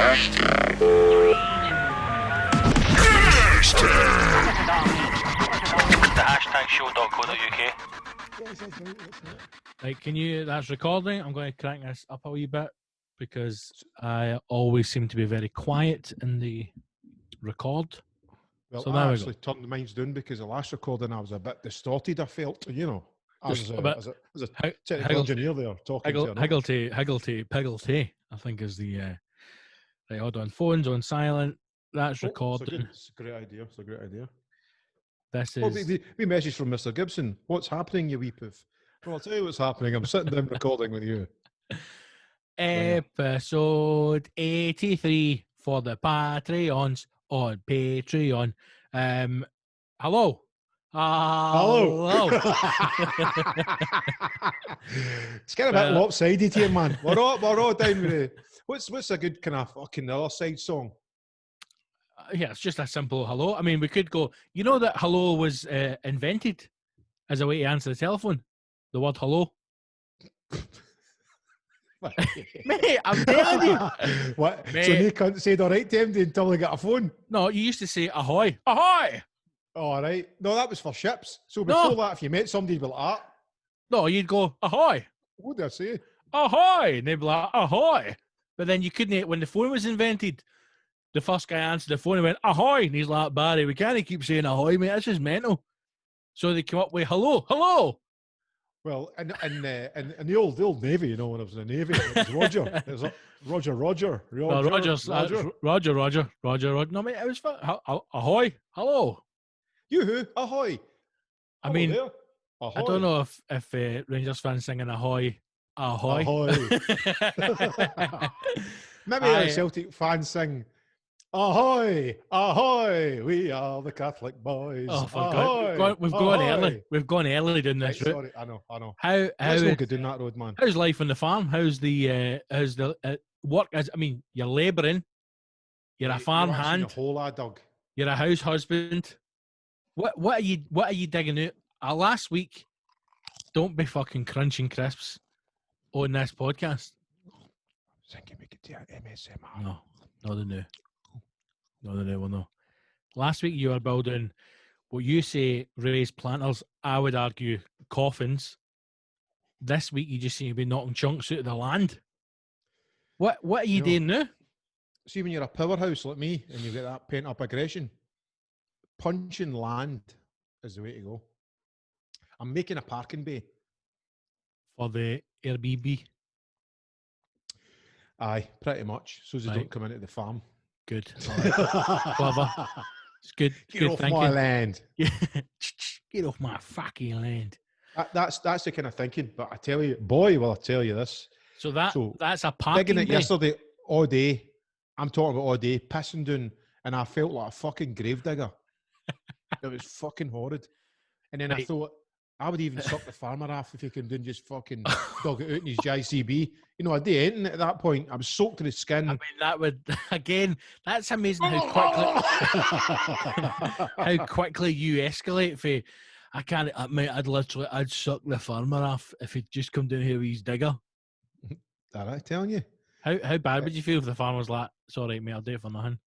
The hashtagshow.co.uk. Right, can you? That's recording. I'm going to crank this up a wee bit because I always seem to be very quiet in the record. Well, So I there we actually turned mine's down because the last recording I was a bit distorted. I felt, as Just a, a bit as a Hi- technical higgle- engineer there talking to another. Higglety, I think is the right. Hold on, phones on silent. That's recording. It's a great idea. It's a great idea. This Oh, is we message from Mr. Gibson. What's happening, you wee poof? Well, I'll tell you what's happening. I'm sitting down recording with you. episode 83 for the Patreons on Patreon. Hello. Hello. It's kind of a bit lopsided here, man. We're all down with it. What's a good kind of fucking other side song? Yeah, it's just a simple hello. I mean, we could go, you know that hello was invented as a way to answer the telephone? The word hello. Mate, I'm telling you. What? Mate. So they can't say all right to him until they get a phone? No, you used to say ahoy. Ahoy! All right. No, that was for ships. So before that, if you met somebody with that, No, you'd go ahoy. what did I say? Ahoy! And they'd be like, ahoy! But then you couldn't, when the phone was invented, the first guy answered the phone and went, ahoy! And he's like, Barry, we can't keep saying ahoy, mate. This is mental. So they came up with hello, hello. Well, in the old Navy, when I was in the Navy, it was Roger. It was Roger. No, Roger. No, mate, it was ahoy, hello. You-hoo, ahoy. I mean, there. Ahoy. I don't know if Rangers fans singing ahoy, ahoy. Ahoy. Maybe the Celtic fans sing, ahoy, ahoy, we are the Catholic boys. Oh, for ahoy, God. We've gone ahoy. early. We've gone early doing this route. Sorry, I know. How Let's not get down that road, man. how's life on the farm? How's the work? I mean, you're labouring. You're a farm hand. The hole I dug. You're a house husband. What are you digging out? Last week, don't be fucking crunching crisps on this podcast. Thinking we could do MSMR. No, not the new one. No. Last week you were building what you say raised planters. I would argue coffins. This week you just seem to be knocking chunks out of the land. What are you doing now? See, when you're a powerhouse like me and you get that pent up aggression, punching land is the way to go. I'm making a parking bay For the Airbnb. Aye, pretty much. So they don't come into the farm. Good. Clever. It's good. Get good off thinking. my land. Get off my fucking land. That's the kind of thinking. But I tell you, boy, will I tell you this. So that's a parking digging it bay. yesterday all day. I'm talking about all day, pissing down, and I felt like a fucking gravedigger. It was fucking horrid. And then I thought, I would even suck the farmer off if he came down just fucking dug it out in his JCB. I did anything at that point. I was soaked to the skin. I mean, that would, again, that's amazing how quickly you escalate for, I can't, mate, I'd suck the farmer off if he'd just come down here with his digger. All right, telling you. How bad would you feel if the farmer was like, it's all right, mate, I'll do it for nothing?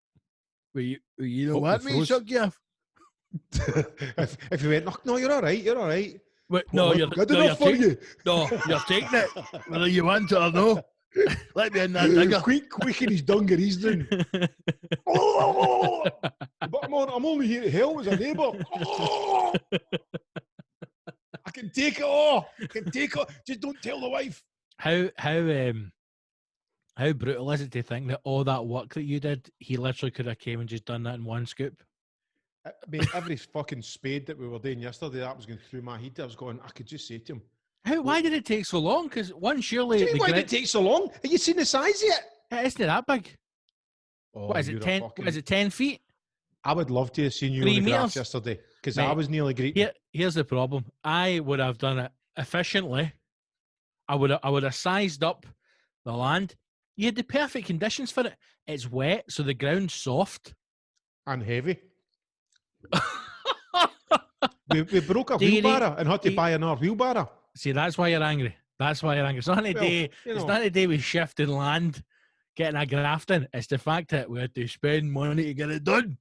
You know Hope what, he mate, froze. suck you off. if you went, no, you're all right. Wait, no, you're good enough for you. No, you're taking it, whether you want it or no. Let me in that digger. Quaking his dungarees down. But I'm only here to help as a neighbour. I can take it all. Just don't tell the wife. How brutal is it to think that all that work that you did, he literally could have came and just done that in one scoop? I mean, every fucking spade that we were doing yesterday, that was going through my head. I was going, I could just say to him, Why did it take so long? Because one surely... What do you mean, why did it take so long? Have you seen the size yet? It's not that big. Oh, What is it, 10? What is it, 10 feet? I would love to have seen you 3 on the graphs metres? yesterday, because Mate, I was nearly great. Here's the problem. I would have done it efficiently. I would have sized up the land. You had the perfect conditions for it. It's wet, so the ground's soft. And heavy. we broke a wheelbarrow and had to buy another wheelbarrow. See, that's why you're angry. It's not a day. It's not a day we shifted land. getting a graft in. It's the fact that we had to spend money to get it done.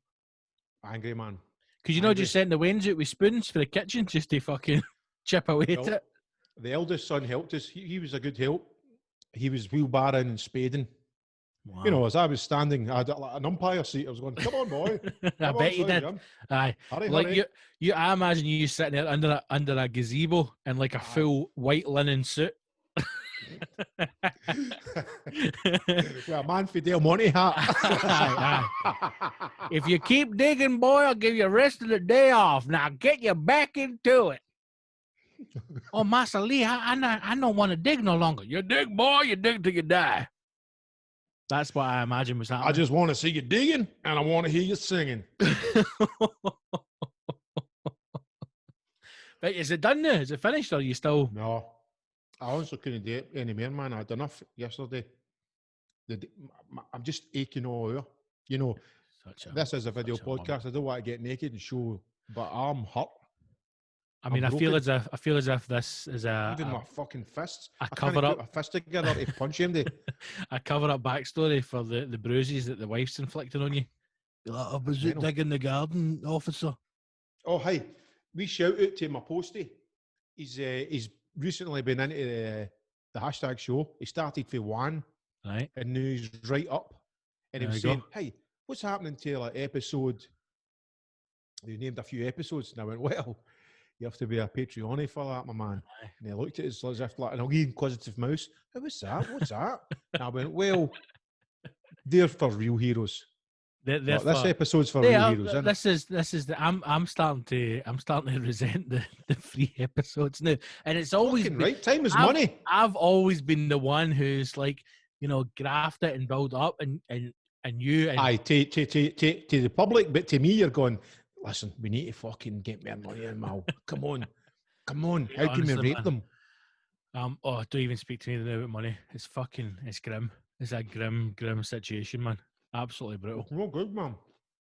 Angry man. Because you know, just sent the Waynes out with spoons for the kitchen just to fucking chip away at it. The eldest son helped us. He was a good help. He was wheelbarrowing and spading. Wow. You know, as I was standing, I had like an umpire seat. I was going, "Come on, boy!" I bet you did. Aye, hurry, like hurry. I imagine you sitting there under a gazebo in like a full white linen suit. With a man for Del Monte hat. Aye, if you keep digging, boy, I'll give you the rest of the day off. Now get you back into it. Oh, Master Lee, I don't want to dig no longer. You dig, boy, you dig till you die. That's what I imagine was happening. I just want to see you digging, and I want to hear you singing. But is it done now? Is it finished, or are you still? No, I honestly couldn't do it anymore, man. I had enough yesterday. I'm just aching all over. You know, this is a video podcast. I don't want to get naked and show, but I'm hurt. I mean, I feel as if this is even my fucking fists. I can't cover up put a fist together to punch him. A cover up backstory for the bruises that the wife's inflicted on you. You're like, I was digging the garden, officer. Oh, hi. We shout out to my postie. He's recently been into the hashtag show. He started for one, right, and now he's right up. And he was saying, "Hey, what's happening to like episode?" He named a few episodes, and I went, "Well, you have to be a Patreon for that, my man." And he looked at us as if like an wee inquisitive mouse. Hey, what's that? What's that? And I went, "Well, they're for real heroes. This episode's for real heroes, isn't it?" This is the I'm starting to resent the free episodes now, and it's always been, right. Time is money. I've always been the one who's like, you know, graft it and build up, and you. And aye, to the public, but to me, you're going, listen, we need to fucking get more money in, Mal. Come on. How can we rate them? Oh, don't even speak to me now about money. It's grim. It's a grim situation, man. Absolutely brutal. It's not good, man.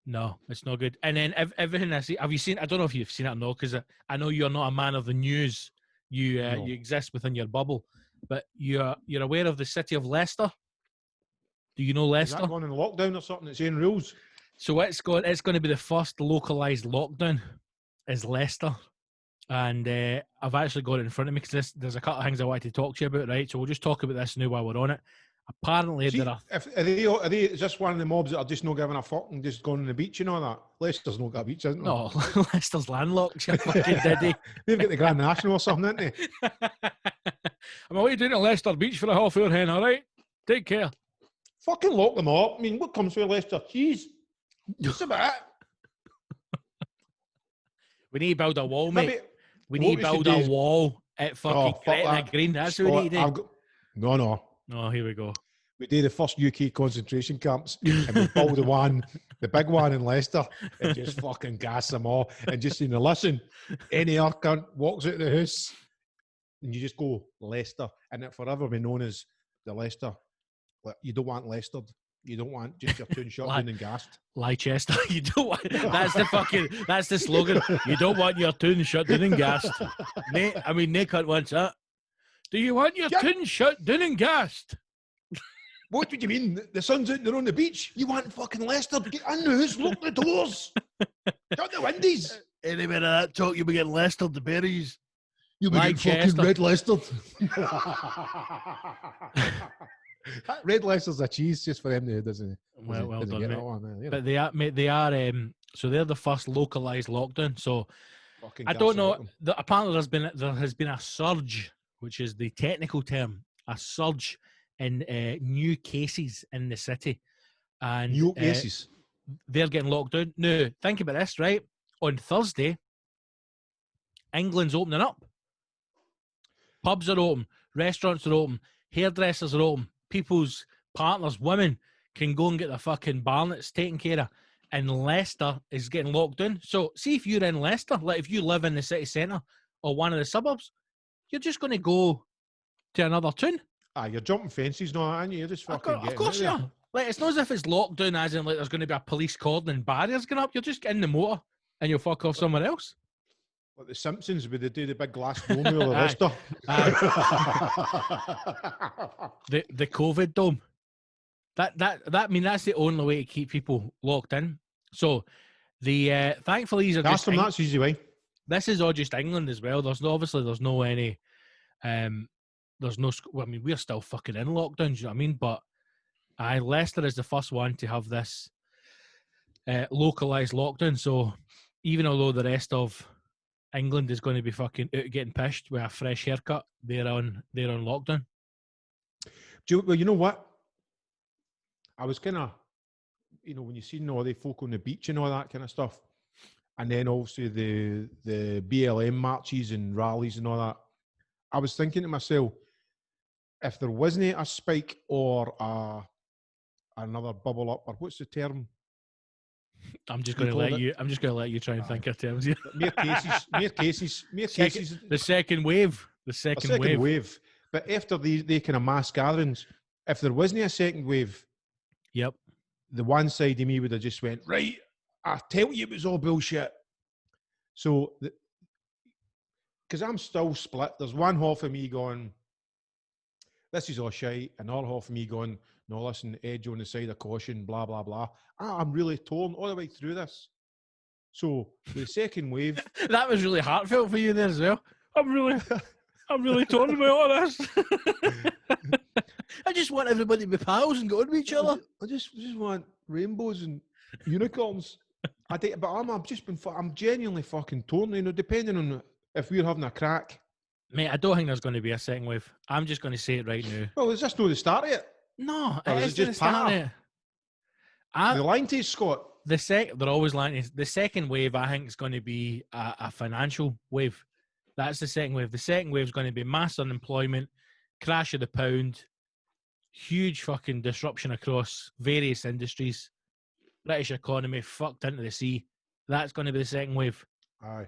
No, it's not good. And then everything I see, have you seen? I don't know if you've seen it or not, because I know you're not a man of the news. You you exist within your bubble, but you're aware of the city of Leicester. Do you know Leicester? Is that going in lockdown or something? It's in rules. So it's going to be the first localized lockdown. Is Leicester, and I've actually got it in front of me because there's a couple of things I wanted to talk to you about. Right, so we'll just talk about this now while we're on it. Apparently, are they is this one of the mobs that are just not giving a fuck and just going on the beach and all that? Leicester's not got a beach, isn't it? No, Leicester's landlocked. You fucking diddy. They've got the Grand National or something, haven't they? I'm away doing at Leicester Beach for a half hour, hen. All right, take care. Fucking lock them up. I mean, what comes with Leicester cheese? Just a bit. We need to build a wall, mate. We need to build a wall at fucking Gretna Green. That's what we need to do. No. Oh, here we go. We did the first UK concentration camps and we build the big one in Leicester, and just fucking gas them all and just saying, listen, any other cunt walks out of the house and you just go Leicester, and it forever be known as the Leicester. You don't want Leicester. You don't want just your tune shut down and gassed. Leicester. You don't want. That's the slogan. You don't want your tune shut down and gassed. Nick Hunt wants that. Do you want your tune shut down and gassed? What do you mean? The sun's out there on the beach. You want fucking Leicester? Get in the house, lock the doors. Shut the windows. Any bit of that talk, you'll be getting Leicester the berries. You'll be getting fucking red Leicester. Red Leicester's a cheese just for them now, doesn't it? Well done, mate. One, but they are, mate. They are. So they're the first localized lockdown. So I don't know. Apparently, there has been a surge, which is the technical term, a surge in new cases in the city, and new cases. They're getting locked down. Now, think about this, right? On Thursday, England's opening up. Pubs are open, restaurants are open, hairdressers are open. People's partners, women, can go and get their fucking barnets taken care of. And Leicester is getting locked down. So, see if you're in Leicester, like if you live in the city centre or one of the suburbs, you're just going to go to another town. You're jumping fences now, aren't you? You're just fucking Of course you are. Like, it's not as if it's locked down as in like there's going to be a police cordon and barriers going up. You're just in the motor and you'll fuck off somewhere else. Like the Simpsons, where they do the big glass dome over Leicester. The COVID dome. I mean, that's the only way to keep people locked in. So the thankfully these are Ask just them that's easy way. this is all just England as well. There's no any there's no well, I mean, we're still fucking in lockdown, you know what I mean? But Leicester is the first one to have this localized lockdown. So even although the rest of England is going to be fucking out getting pished with a fresh haircut, they're on lockdown. Well, you know what? I was kind of, when you seen all the folk on the beach and all that kind of stuff, and then also the BLM marches and rallies and all that, I was thinking to myself, if there wasn't a spike or another bubble up, or what's the term? I'm just going to let you try and think of terms. Yeah. More cases. The second wave. The second wave. But after they kind of mass gatherings, if there wasn't a second wave, yep, the one side of me would have just went, right, I tell you it was all bullshit. So, because I'm still split, there's one half of me going, this is all shite, another half of me going, no, listen, edge on the side of caution, blah, blah, blah. I'm really torn all the way through this. So, the second wave... That was really heartfelt for you there as well. I'm really torn about all this. I just want everybody to be pals and go on with each other. I just want rainbows and unicorns. I'm genuinely fucking torn, depending on if we're having a crack. Mate, I don't think there's going to be a second wave. I'm just going to say it right now. Well, is this not the start of it? No, or is it just part of it? The line to Scott. They're always lying. The second wave, I think, is going to be a financial wave. That's the second wave. The second wave is going to be mass unemployment, crash of the pound, huge fucking disruption across various industries, British economy fucked into the sea. That's going to be the second wave. Aye.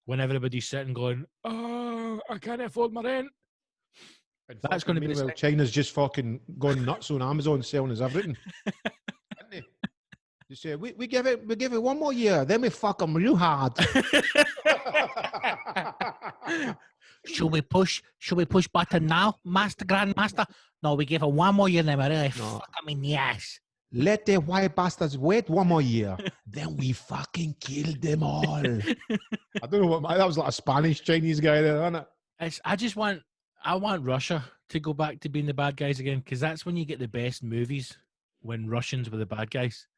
When everybody's sitting going, oh, I can't afford my rent. That's going to be the China's just fucking gone nuts on Amazon selling us everything. You say we give it one more year, then we fuck them real hard. Should we push button now, Grandmaster? No, we give it one more year, then we really fuck them in the ass. Let the white bastards wait one more year, then we fucking kill them all. I don't know that was like a Spanish Chinese guy there, wasn't it? I want Russia to go back to being the bad guys again, because that's when you get the best movies, when Russians were the bad guys.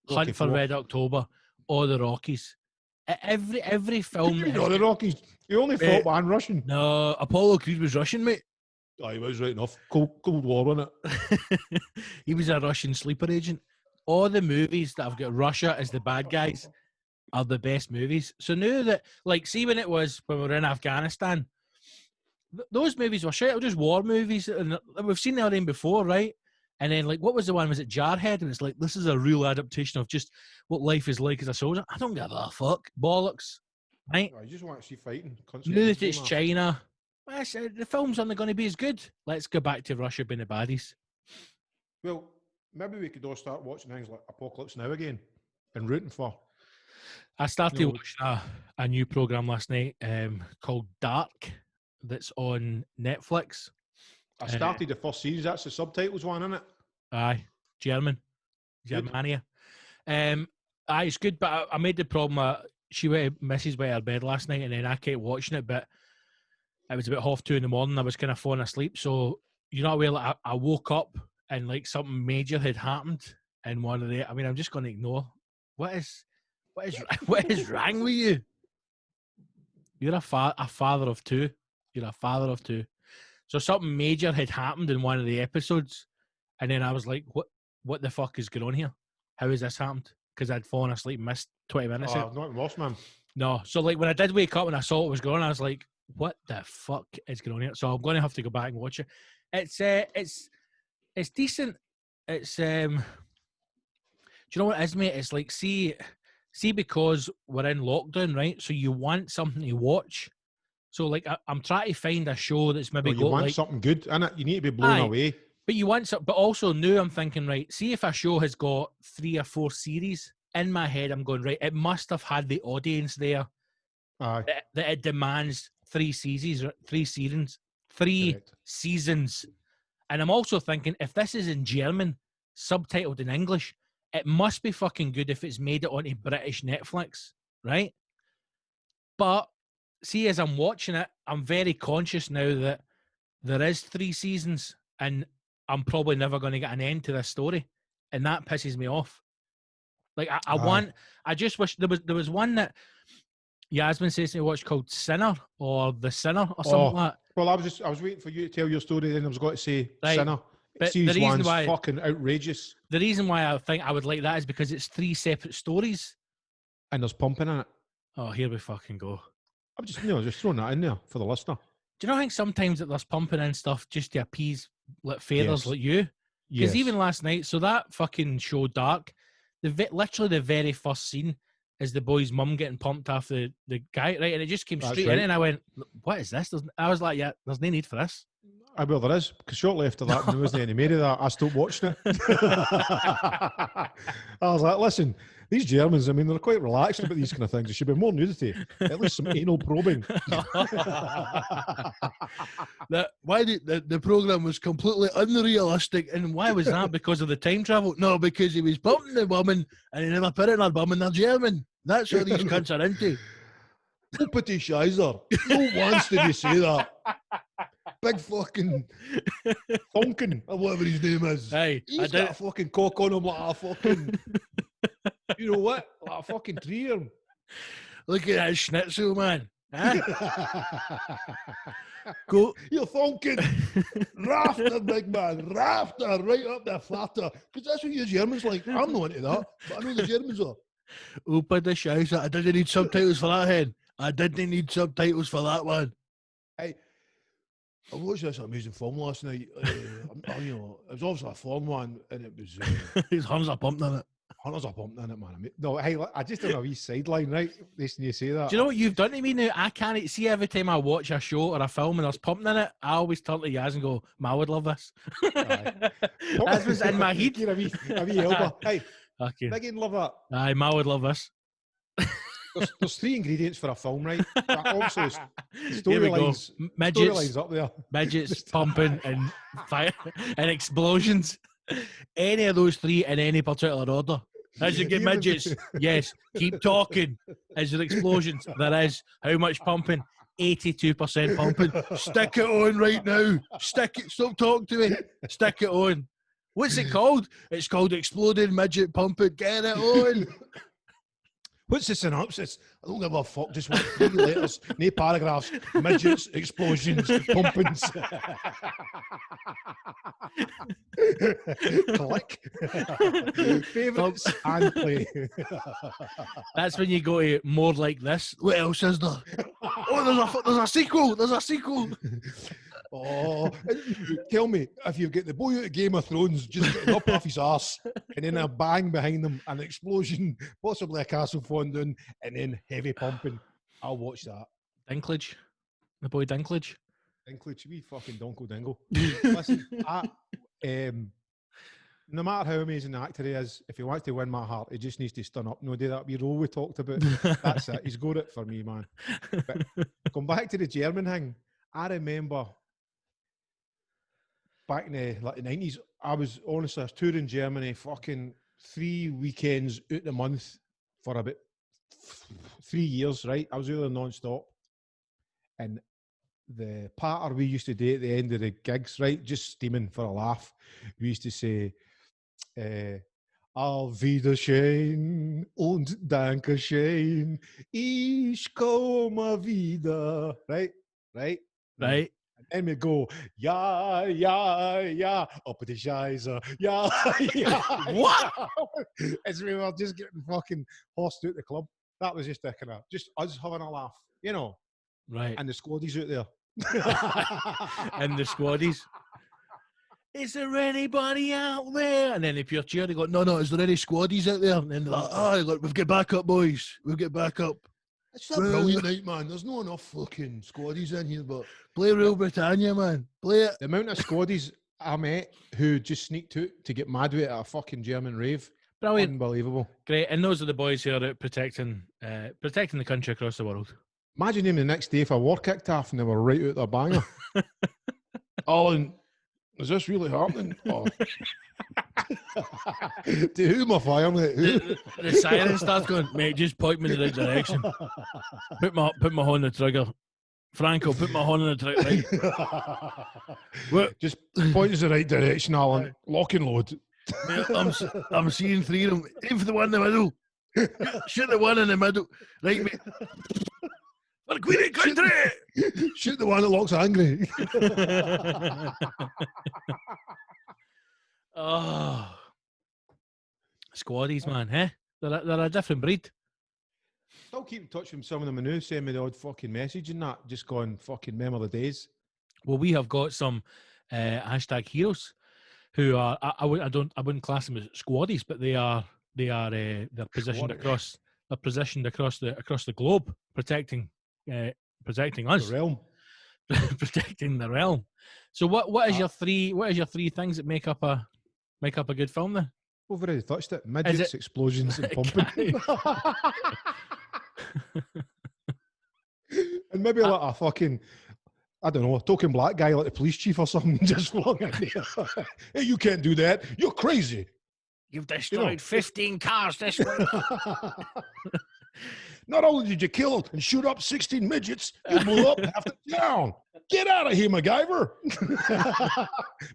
Hunt for Red October or the Rockies. Every film. The Rockies. You only fought one Russian. No, Apollo Creed was Russian, mate. Oh, he was right enough. Cold War, wasn't it? He was a Russian sleeper agent. All the movies that have got Russia as the bad guys are the best movies. So now that, see when we were in Afghanistan, those movies were shit. They were just war movies, and we've seen them before, right? And then, what was the one? Was it Jarhead? And it's like, this is a real adaptation of just what life is like as a soldier. I don't give a fuck. Bollocks. Right? I just want to see fighting. Now that it's China, I said, the film's only going to be as good. Let's go back to Russia being the baddies. Well, maybe we could all start watching things like Apocalypse Now again and rooting for. I started watching a new program last night called Dark that's on Netflix. I started the first series. That's the subtitles one, isn't it? Aye, Germania. It's good, but I made the problem. Mrs. went to her bed last night, and then I kept watching it, but it was about 2:30 in the morning. I was kind of falling asleep, so I woke up and something major had happened in one of the. I mean, I'm just going to ignore. What is wrong with you? You're a father of two. You're a father of two. So something major had happened in one of the episodes, and then I was like, what the fuck is going on here? How has this happened? Because I'd fallen asleep and missed 20 minutes. Oh, not lost, man. No. So when I did wake up and I saw what was going on, I was like, what the fuck is going on here? So I'm going to have to go back and watch it. It's decent. It's do you know what it is, mate? It's like, see because we're in lockdown, right? So you want something to watch. So I'm trying to find a show that's maybe you want something good, innit? You need to be blown away. But you want something, but also now I'm thinking, right, see if a show has got 3 or 4 series, in my head I'm going, right, it must have had the audience there. Aye. That it demands 3 seasons. Correct. Seasons. And I'm also thinking, if this is in German, subtitled in English. It must be fucking good if it's made it onto British Netflix, right? But see, as I'm watching it, I'm very conscious now that there is 3 seasons and I'm probably never going to get an end to this story. And that pisses me off. Like, I just wish there was one that Yasmin says to me watch called Sinner or The Sinner or something like that. Well, I was waiting for you to tell your story, then I was going to say Right. Sinner. But Series the reason 1's why- fucking outrageous. The reason why I think I would like that is because it's 3 separate stories. And there's pumping in it. Oh, here we fucking go. I'm just throwing that in there for the listener. Do you know, I think sometimes that there's pumping in stuff just to appease like feathers Yes. like you? Because Yes. even last night, so that fucking show Dark, literally the very first scene is the boy's mum getting pumped off the guy, right? And it just came That's straight in, right. and I went, "What is this?" I was like, "Yeah, there's no need for this." Well, there is, because shortly after that, when there wasn't any more of that, I stopped watching it. I was like, listen, these Germans, I mean, they're quite relaxed about these kind of things. There should be more nudity, at least some anal probing. The program was completely unrealistic. And why was that? Because of the time travel? No, because he was pumping the woman and he never put it in her bum and they're German. That's what these cunts are into. Uppity Scheiser. No wants did you say that. Big fucking Thonkin, or whatever his name is. Hey, I He's did. got a fucking cock on him like a fucking, you know what? Like a fucking tree arm. Look at that schnitzel, man. Huh? Go, you're Thonkin. Rafter, big man. Rafter, right up the flatter. Because that's what you Germans like. I'm not into that, but I know the Germans are. Open the Scheiser. I didn't need subtitles for that, hen. I didn't need subtitles for that one. Hey, I watched this amazing film last night. You know, it was obviously a foreign one, and it was His hands are pumped on it. hunters are pumping in it, man. No, hey, I just done a wee sideline, right? Listening you say that. Do you know what you've done to me now? I can't see every time I watch a show or a film and there's pumping in it. I always turn to Yaz and go, "Ma would love this." That's what's in my head. Give a wee elbow. Hey, Okay. big in love that. Aye, Ma would love this. There's 3 ingredients for a film, right? Obviously, Here we go. storylines. Midgets, Storylines up there. midgets, pumping, and fire and explosions. Any of those 3 in any particular order. As you get You would- midgets, yes. Keep talking. Is there explosions? There is. How much pumping? 82% pumping. Stick it on right now. Stick it. Stop talking to me. Stick it on. What's it called? It's called Exploding Midget Pumping. Get it on. What's the synopsis? I don't give a fuck. Just want 3 letters, no paragraphs. Midgets, explosions, pumpings. Click. Favourites and play. That's when you go to more like this. What else is there? Oh, there's a sequel. There's a sequel. Oh, tell me, if you get the boy out of Game of Thrones just getting up off his arse, and then a bang behind him, an explosion, possibly a castle falling down, and then heavy pumping, I'll watch that. Dinklage. The boy Dinklage. Include wee fucking Donkle Dingle. Listen, no matter how amazing the actor he is, if he wants to win my heart, he just needs to stun up. No, do that wee role we talked about. That's it. He's got it for me, man. But going back to the German thing, I remember back in the 90s, I was touring Germany, fucking 3 weekends out the month for about 3 years, right? I was there non-stop. And the patter we used to do at the end of the gigs, right? Just steaming for a laugh. We used to say, Auf Wiedersehen und Dankeschön, ich komme wieder. Right? Right? And then we go, ja, up at the Scheiße, ja. What? As we were just getting fucking horsed out the club. That was just a kind of, just us having a laugh, you know, Right. and the squaddies out there. And the squaddies. Is there anybody out there? And then if you're cheering, they go, No, is there any squaddies out there? And they're like, look, we've got back up, boys. We've got back up. It's a brilliant night, man. There's not enough fucking squaddies in here, but Play Real Britannia, man. Play it. the amount of squaddies I met who just sneaked out to get mad with it at a fucking German rave, brilliant. unbelievable. Great. And those are the boys who are out protecting the country across the world. Imagine them the next day if a war kicked off and they were right out their banger. All in Is this really happening? Oh. To who am I firing at? Who? The siren starts going, mate, just point me in the right direction. Put my hand on the trigger. Franco, put my hand on the trigger. Right. What? Just point us in the right direction, Alan. Lock and load. Mate, I'm seeing 3 of them. Aim for the one in the middle. Shoot the one in the middle. Right, mate. For Queen Country! Shoot the one that looks angry. Oh. Squaddies, man, eh? They're a different breed. Still keep in touch with some of them now, send me the odd fucking message and that. Just going fucking remember the days. Well, we have got some hashtag heroes who are I wouldn't class them as squaddies, but they're positioned across the globe, protecting us, The realm. protecting the realm. So what is your three things that make up a good film then? We've already touched it. Midgets, explosions, and pumping. And maybe like a fucking, I don't know, a token black guy like the police chief or something just flung in there. Hey, you can't do that. You're crazy. You've destroyed 15 cars this week. Not only did you kill and shoot up 16 midgets, you blew up half the town. Get out of here, MacGyver.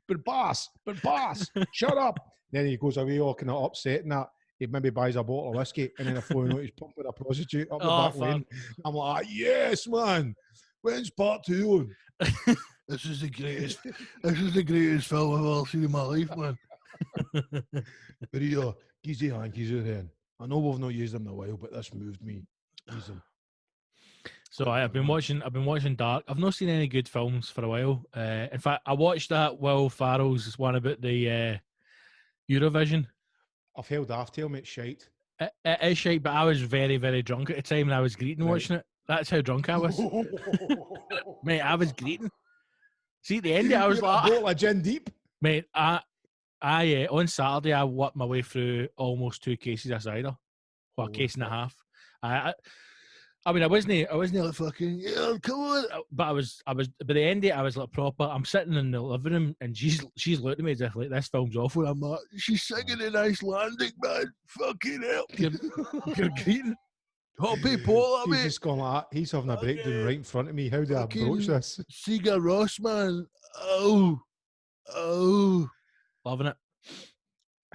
but boss, shut up. Then he goes away all kind of upset and that. He maybe buys a bottle of whiskey and then a phone out, he's pumping a prostitute up the back lane. I'm like, yes, man. When's part 2 on? This is the greatest film I've ever seen in my life, man. But here, Geezy hankies are then. I know we've not used them in a while, but this moved me. Use them. So I've been watching Dark. I've not seen any good films for a while. In fact, I watched that Will Ferrell's one about the Eurovision. I've held after mate, shite. It is shite, but I was very, very drunk at the time and I was greeting watching it. That's how drunk I was. Mate, I was greeting. See, at the end, I was like... A bottle of gin deep? Mate, I on Saturday, I worked my way through almost 2 cases of cider. Well, a case and a half. I mean, I wasn't like fucking, yeah, come on. But I was, by the end of it, I was like proper. I'm sitting in the living room and she's looking at me as if like, this film's awful. I'm like, she's singing in Icelandic, man. Fucking hell. You're greeting. Happy Paula, He's mate. just gone like that. He's having a breakdown right in front of me. How do I approach this? Sigur Rós, man. Oh. Loving it.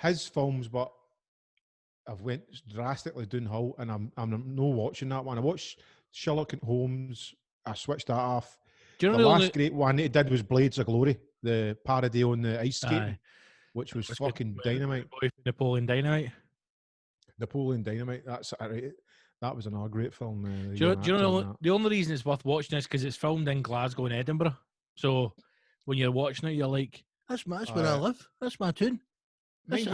His films, but I've went drastically downhill, and I'm no watching that one. I watched Sherlock and Holmes. I switched that off. Do you know the last great one he did was Blades of Glory, the parody on the ice skating, which was fucking dynamite. Napoleon Dynamite. Napoleon Dynamite. That's right. That was another great film. Do you know the only reason it's worth watching is because it's filmed in Glasgow and Edinburgh. So when you're watching it, you're like, that's where I live. That's my tune. That's the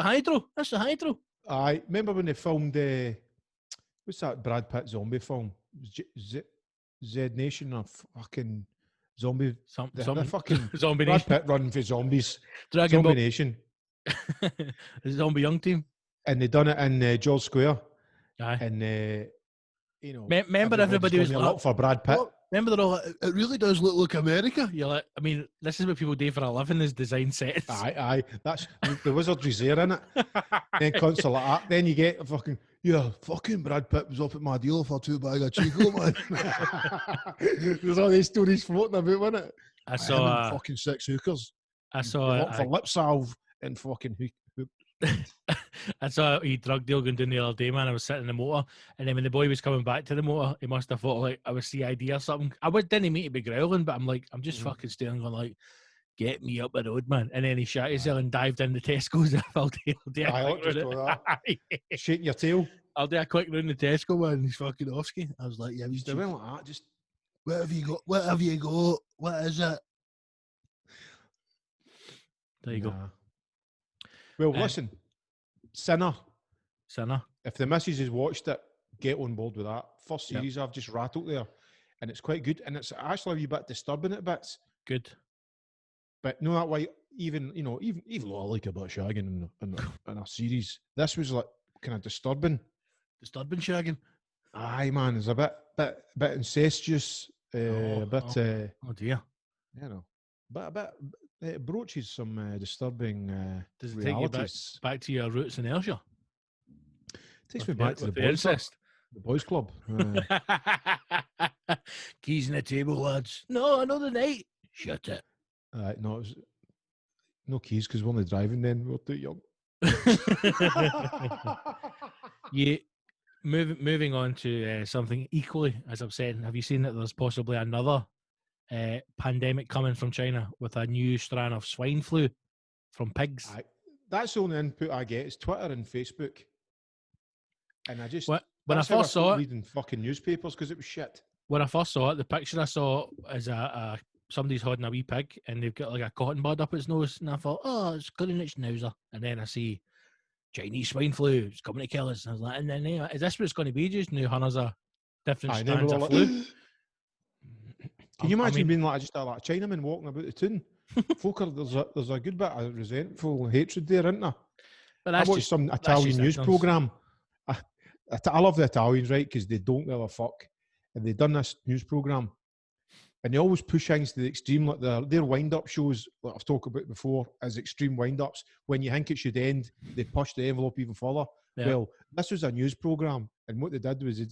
Hydro. That's the Hydro. I remember when they filmed what's that Brad Pitt zombie film? Z Nation or fucking zombie? The fucking Zombie Brad Nation. Pitt running for zombies. Dragon Zombie Ball Nation. The Zombie Young Team. And they done it in George Square. Aye. And you know, remember everybody was up for Brad Pitt. Remember they're all like, it really does look like America. You're like, I mean, this is what people do for a living, is design sets. Aye. That's the wizardry's there, innit? Then console like that. Then you get fucking Brad Pitt was up at my deal for 2 bags of Chico, man. There's all these stories floating about, wasn't it? I saw fucking 6 hookers. I saw for lip salve and fucking hook. I saw a drug deal going down the other day, man. I was sitting in the motor, and then when the boy was coming back to the motor, he must have thought like I was CID or something. Didn't mean to be growling, but I'm like, I'm just fucking staring, going like, get me up the road, man. And then he shot himself and dived into Tesco's. I'll shaking your tail. I'll do a quick round the Tesco, man. He's fucking off-ski. I was like, yeah, he's doing like that. Just where have you got? What is it? There you go. Well, listen, Sinner. If the missus has watched it, get on board with that. First series I've just rattled there, and it's quite good, and it's actually a wee bit disturbing at bits. Good, but no, that way, even though I like a bit of shagging in a series, this was like kind of disturbing shagging. Aye, man, it's a bit incestuous, oh dear, you know, but a bit it broaches some disturbing Does it take you realities. back to your roots in Ayrshire? Takes me back to the with boys' club. incest? The boys' club. Keys in the table, lads. No, another night. Shut it. No, it was no keys because we're only driving then. We're too young. You moving on to something equally as upsetting. Have you seen that there's possibly another pandemic coming from China with a new strand of swine flu from pigs? That's the only input I get is Twitter and Facebook, and I just When I that's how first saw it, reading fucking newspapers because it was shit. when I first saw it, the picture I saw is a somebody's holding a wee pig and they've got like a cotton bud up its nose, and I thought, oh, it's clearing its nouser. And then I see Chinese swine flu, it's coming to kill us. And I was like, and then is this what it's going to be? Just new hunters are different Aye, strands of like, flu. Can you imagine I mean, being like just a like Chinaman walking about the town? Folk are, there's a good bit of resentful hatred there, isn't there? but I that's watched just some that's Italian just news ignorance. program. I love the Italians, right? Because they don't give a fuck, and they've done this news program, and they always push things to the extreme. Like their wind-up shows, like I've talked about before, as extreme wind-ups. When you think it should end, they push the envelope even further. Yeah. Well, this was a news program, and what they did was they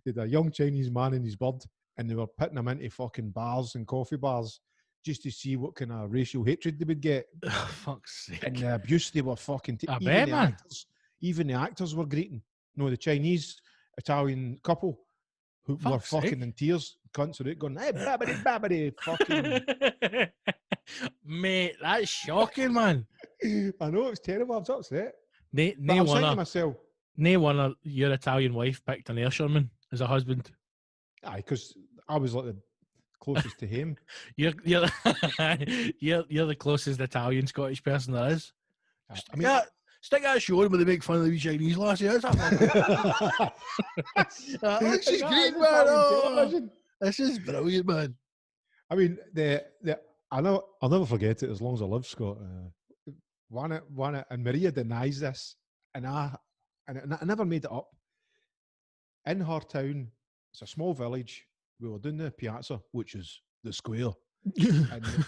had a young Chinese man and his bird, and they were putting him into fucking bars and coffee bars just to see what kind of racial hatred they would get. Oh, fuck's sake. And the abuse they were fucking I even bet, the man. actors, even the actors were greeting. No, the Chinese Italian couple who were Fuck's fucking sake. in tears, cunts are going, hey, babbity, babbity, fucking. Mate, that's shocking, man. I know, it's terrible, I was upset. Nay But I was thinking to one myself, of your Italian wife picked an Ayrshirman as a husband. aye, because I was like the closest to him. You're you're the closest Italian Scottish person there is. I mean, Stick that show where they make fun of the wee Chinese lassie. That's she's that great, is man. Italian Oh, television. this is brilliant, man. I mean, I'll never forget it as long as I live, Scott. Juana and Maria denies this, and I never made it up. In her town, it's a small village. We were doing the piazza, which is the square, and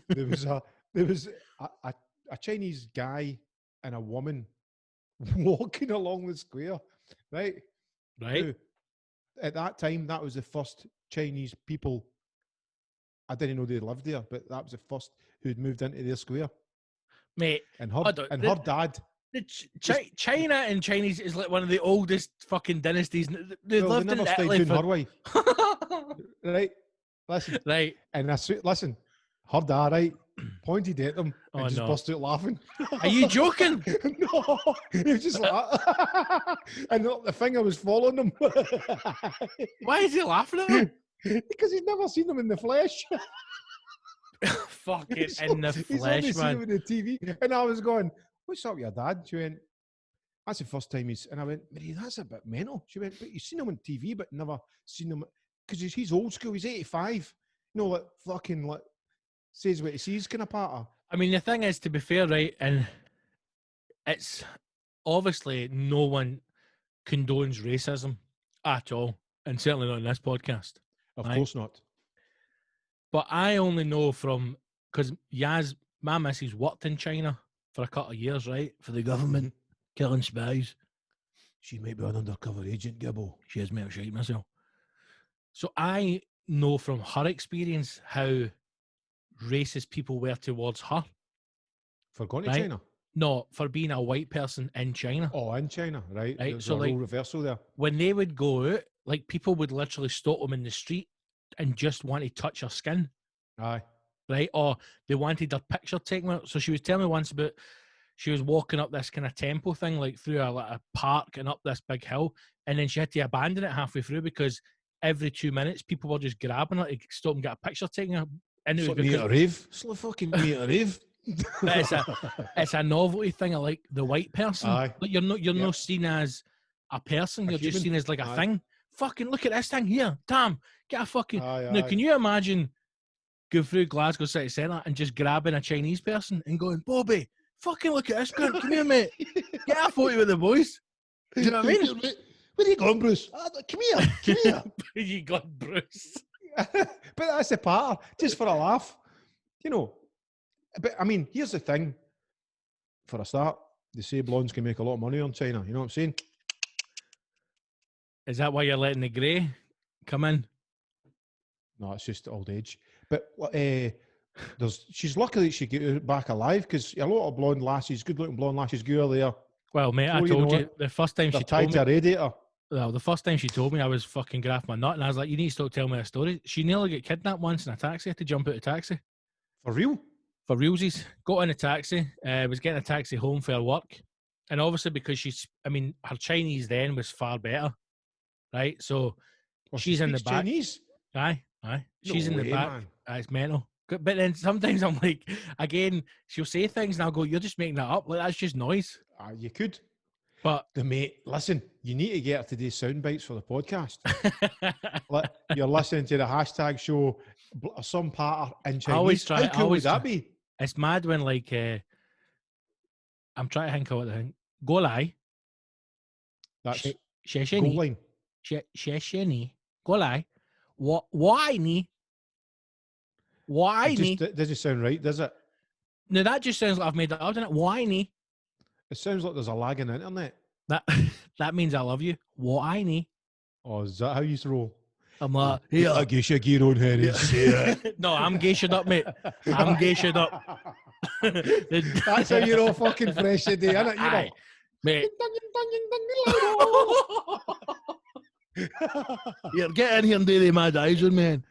there was a Chinese guy and a woman walking along the square, right? Right? Now, at that time, that was the first Chinese people. I didn't know they lived there, but that was the first who'd moved into their square. Mate, And Hold her on, her dad. China and Chinese is like one of the oldest fucking dynasties. They Well, lived they in never stopped Italy doing her for... way, right? Listen, Right. and listen, her dad, right, pointed at them and Oh, just no. burst out laughing. Are you joking? No, he was just like, and the finger was following him Why is he laughing at them? because he's never seen them in the flesh. Fucking He's in the he's only flesh, seen man. him in the TV, and I was going, "What's up with your dad?" She went, "That's the first time he's." And I went, "Mary, that's a bit mental." She went, "But you've seen him on TV, but never seen him because he's old school. He's 85. You know, like fucking like says what he sees kind of patter." I mean, the thing is, to be fair, right, and it's obviously no one condones racism at all, and certainly not in this podcast. Of Aye. course not. But I only know from because Yaz, my missus, worked in China for a couple of years, right, for the government, killing spies. She might be an undercover agent, Gibbo. She has me out shite myself. So I know from her experience how racist people were towards her. For going to Right. China? No, for being a white person in China. Oh, in China, right? Right, There's so a like- role reversal there. When they would go out, like people would literally stop them in the street and just want to touch her skin, Aye. right? Or they wanted their picture taken. So she was telling me once about she was walking up this kind of temple thing, like through a park and up this big hill, and then she had to abandon it halfway through because every 2 minutes people were just grabbing her to stop and get a picture taken. And it It's was like me at a because rave. It's like fucking me at a rave. But it's a novelty thing of like the white person. Aye. Like you're Yep. not seen as a person. A You're just human. seen as like a Aye. thing. Fucking look at this thing here, Tam. Get a fucking. Aye, Now, aye. can you imagine going through Glasgow City Centre and just grabbing a Chinese person and going, Bobby, fucking look at this cunt. Come here, mate. Get a photo with the boys. Do you know what I mean? Where are you going, Bruce? Come here, come here. You got Bruce. But that's the patter, just for a laugh. You know, But I mean, here's the thing. For a start, they say blondes can make a lot of money on China. You know what I'm saying? Is that why you're letting the grey come in? No, it's just old age. But she's lucky that she got back alive because a lot of blonde lasses, good-looking blonde lasses, go out there. Well, mate, I Before you told know you it, the first time They're she tied told to me. a radiator. Well, the first time she told me, I was fucking graft my nut, and I was like, "You need to stop telling me a story." She nearly got kidnapped once in a taxi. Had to jump out of taxi For real? for realsies. Got in a taxi. Was getting a taxi home for her work, and obviously because her Chinese then was far better, right? So Well, she's she in the speaks back. Chinese? Aye. She's No in the way, back. man. It's mental. But then sometimes I'm like, again, she'll say things and I'll go, "You're just making that up. Like that's just noise." You could. But The mate, listen, you need to get her to do sound bites for the podcast. Like, you're listening to the hashtag show, some part in Chinese. always try- How cool always would that try- be? it's mad when like I'm trying to think of what the thing. Go lai. That's goal Shesheni. line. Shesheni. Go lai. Why ni? Why It ni? just doesn't sound right, does it? Now that just sounds like I've made that up, doesn't it? Why ni? It sounds like there's a lag in the internet. That means I love you. Why ni? Oh, is that how you used to roll? I'm like, I guess you get on here and say it. no, I'm geished up, mate. I'm geished up. That's how you're all fucking fresh today, isn't it? You know? Aye, mate. Here, get in here and do the mad eyes on man.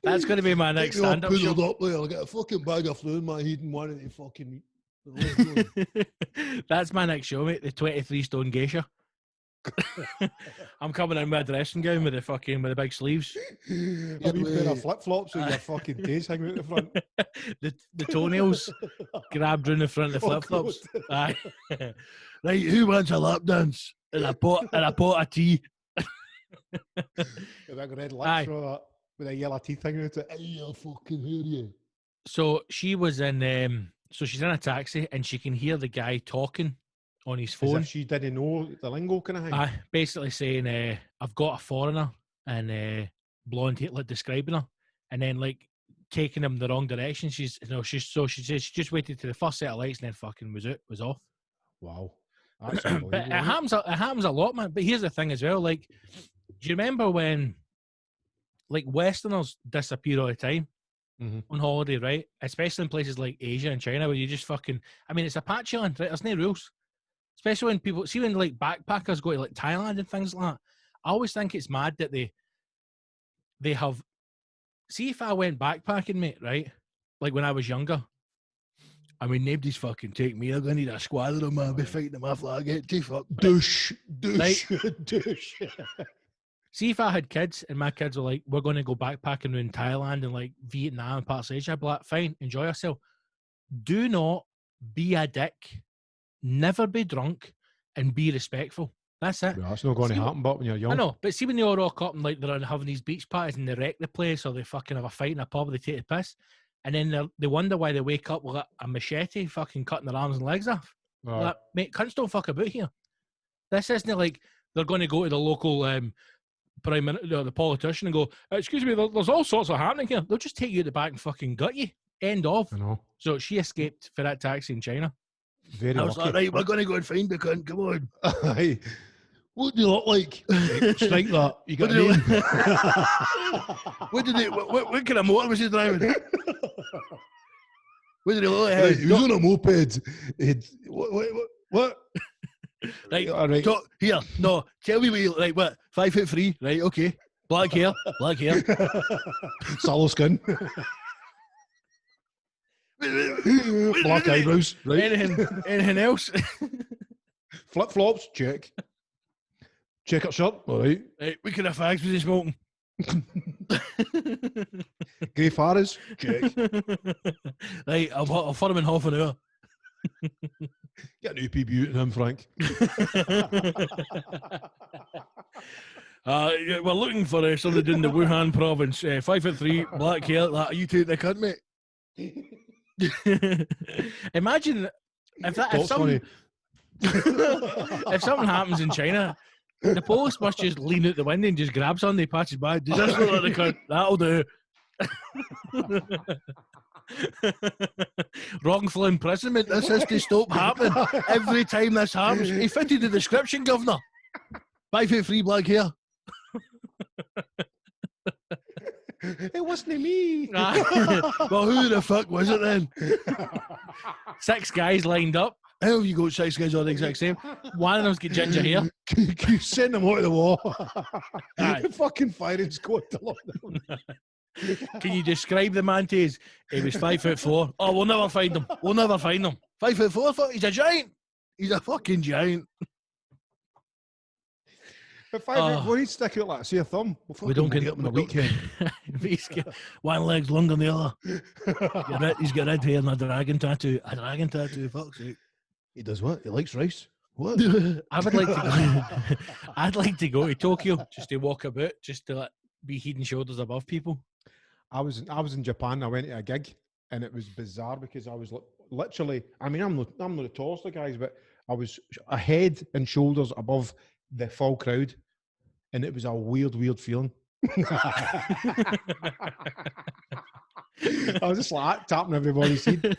That's going to be my next stand-up show. Up there. I'll get a fucking bag of flu in my head and one of the fucking. That's my next show, mate. The 23 stone geisha. I'm coming in with a dressing gown with the big sleeves. A wee pair of flip flops with your fucking tails hanging out the front. the toenails grabbed round the front of the flip flops. Aye. Right, who wants a lap dance? And a pot of tea. With big red lips Aye. with a yellow teeth hanging out it. I'll fucking hear you. So she was in so she's in a taxi and she can hear the guy talking on his As phone. if she didn't know the lingo kind of thing. Aye, basically saying, I've got a foreigner and blonde hair, like describing her, and then like taking him the wrong direction. She says she just waited to the first set of lights and then fucking was off. Wow. That's But unbelievable, it isn't it? happens a lot, man. But here's the thing as well, like, do you remember when like Westerners disappear all the time Mhm. on holiday, right? Especially in places like Asia and China where you just fucking, I mean, it's Apache land, right? There's no rules. Especially when people, see when like backpackers go to like Thailand and things like that. I always think it's mad that they have, see if I went backpacking, mate, right? Like when I was younger. I mean, nobody's fucking take me. I'm going to need a squadron of man. I'll be fighting them after I get too fucked. Douche. Douche. See if I had kids and my kids were like, we're going to go backpacking around Thailand and like Vietnam and parts of Asia, I'd be like, fine, enjoy yourself. Do not be a dick, never be drunk, and be respectful. That's it. Well, that's not going to See, happen, but when you're young. I know, but see when they all rock up and like they're having these beach parties and they wreck the place or they fucking have a fight in a pub, they take the piss, and then they wonder why they wake up with a machete fucking cutting their arms and legs off. Right. Like, mate, cunts don't fuck about here. This isn't like they're going to go to the local prime minister, the politician, and go, "Excuse me, there's all sorts of happening here." They'll just take you at the back and fucking gut you. End of. I know. So she escaped for that taxi in China. Very I was lucky. like, right, we're going to go and find the cunt. Come on. Aye. What do you look like? Strike that. You got What a do you name? What did he? What kind of motor was he driving? What did he look like? Right, he was on a moped. What? Right. All right. Here, no. Tell me what you look like. What? 5'3", right? Okay. Black hair. Black hair. Sallow skin. Black eyebrows. Right. Anything else? Flip flops. Check. Checkered shirt. All right. Right, what kind of fags was he smoking? Grey Farras. Check. Right, I'll follow him in half an hour. Get an UPB out of him, Frank. Yeah, we're looking for somebody in the Wuhan province. 5'3", black hair. That, you take the cunt, mate. Imagine if That's funny. if something happens in China, the police must just lean out the window and just grab somebody, patch his bag. Does this look like the cunt? That'll do. Wrongful imprisonment. This has to stop happening. Every time this happens, he fitted the description, Governor. 5'3" black hair. It wasn't me. Well, who the fuck was it then? 6 guys lined up. How have you got 6 guys all the exact same? One of them's got ginger hair. You send them out of the wall. Aye. Fucking firing squad to lockdown. Can you describe the man to us? He was 5'4". Oh, we'll never find him. We'll never find him. 5'4", fuck, he's a giant. He's a fucking giant. If 5'4", he'd stick out like say a thumb. We don't get get up on the weekend. One leg's longer than the other. He's got red hair and a dragon tattoo. A dragon tattoo, fuck's sake. He does what? He likes rice. What? I would like to go. I'd like to go to Tokyo just to walk about, just to like, be head and shoulders above people. I was in Japan. I went to a gig, and it was bizarre because I was literally. I mean, I'm not the tallest of guys, but I was a head and shoulders above the full crowd, and it was a weird feeling. I was just like tapping everybody's head.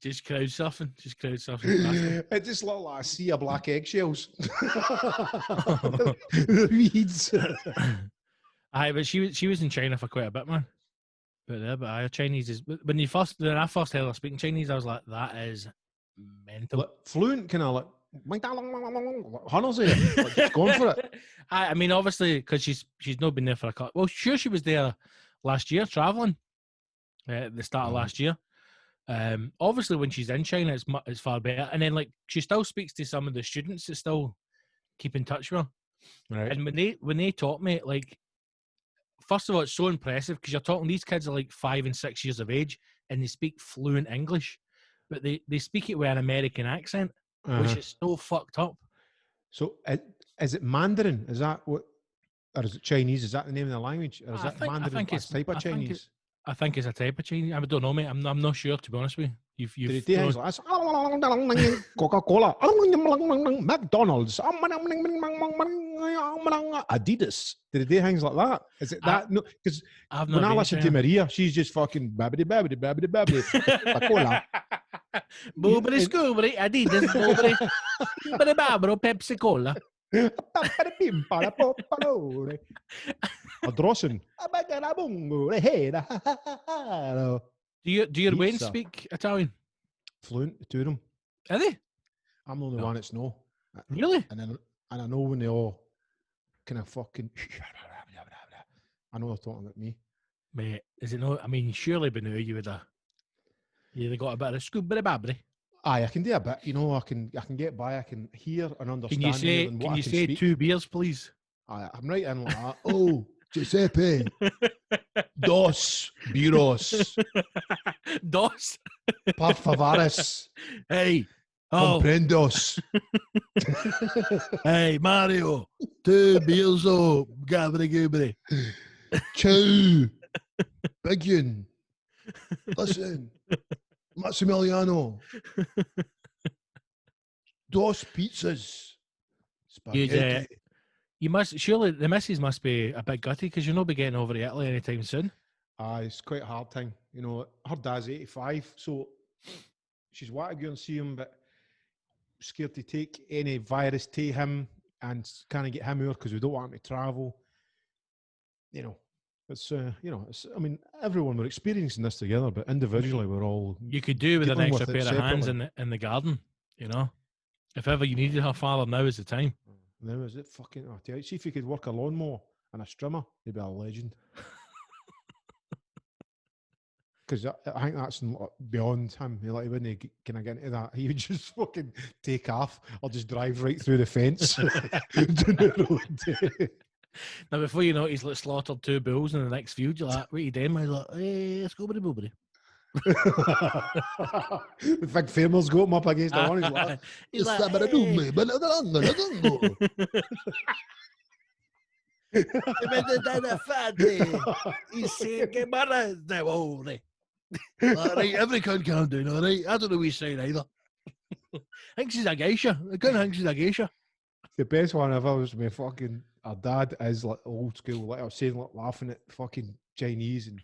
Just crowd surfing. It just looked like a sea of black eggshells. The weeds. Aye, but she was in China for quite a bit, man. But Chinese is when I first heard her speaking Chinese, I was like, that is mental. Like, fluent, kind of like hunters here, like, just going for it. I mean, obviously, because she's not been there for a couple. Well, sure, she was there last year traveling at the start of last year. Obviously, when she's in China, it's far better. And then, like, she still speaks to some of the students that still keep in touch with her. Right. And when they taught me, like, first of all, it's so impressive because you're talking, these kids are like 5 and 6 years of age and they speak fluent English, but they speak it with an American accent, which is so fucked up. So, is it Mandarin? Is that what? Or is it Chinese? Is that the name of the language? Or is that Mandarin? I think it's type of Chinese. I think it's a type of Chinese. I don't know, mate. I'm not sure, to be honest with you. Did it do things like this? Coca-Cola, McDonald's, Adidas. Did it do things like that? Is it that? No, because when I listen to Maria, she's just fucking babbity. Coca-Cola. Boobity scoobity, Adidas, boobity. Boobity babro, Pepsi Cola. A Drossen. Do your Wayne Pizza. speak Italian? Fluent, the two of them. Are they? I'm the only one that's no. Really? And I know when they all kind of fucking. I know they're talking about me. Mate, is it not? I mean, surely by now you would have. You got a bit of scoobity babity. Aye, I can do a bit. You know, I can get by. I can hear and understand. Can you say speak. 2 beers, please? Aye, I'm right in like that. Oh, Giuseppe. Dos buros. Dos. Por favoris. Hey. Oh. Comprendos. Hey, Mario. 2 beers, oh, gabbity goobity. Ciao. Biggin. Listen. Maximiliano. Dos pizzas. Spaghetti. You must surely the missus must be a bit gutty because you'll not be getting over to Italy anytime soon. It's quite a hard thing. You know, her dad's 85, so she's wanted to go and see him, but scared to take any virus to him and kind of get him out because we don't want him to travel. You know, it's I mean, everyone we're experiencing this together, but individually we're all. You could do with an dealing extra with it pair of hands separately. in the garden, you know. If ever you needed her father, now is the time. Now is it fucking? Oh, tell you, see if he could work a lawnmower and a strimmer, he'd be a legend. Because I think that's beyond him. He wouldn't can I get into that? He would just fucking take off or just drive right through the fence down the road. Now, before you know it, he's like slaughtered 2 bulls in the next feud. You're like, what are you doing? He's like, hey, let's go, buddy. The big farmer's got him up against the one. He's like, Right, every cunt calm down, all right? I don't know what he's saying either. Thinks she's a geisha. The cunt thinks she's a geisha. the best one ever was my fucking. Our dad is like old school, like I was saying, like laughing at fucking Chinese and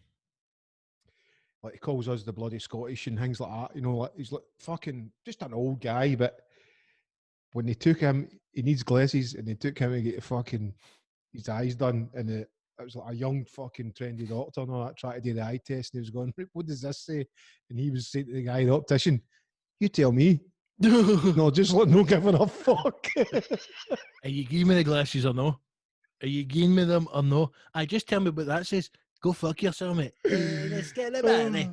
like he calls us the bloody Scottish and things like that. You know, like he's like fucking just an old guy. But when they took him, he needs glasses, and they took him to get fucking his eyes done, and it was like a young fucking trendy doctor and all that trying to do the eye test, and he was going, "What does this say?" And he was saying to the guy, the optician, "You tell me." No, just like no giving a fuck. Are you giving me the glasses or no? Are you giving me them or no? I just tell me what that says. Go fuck yourself, mate. Let's get the money.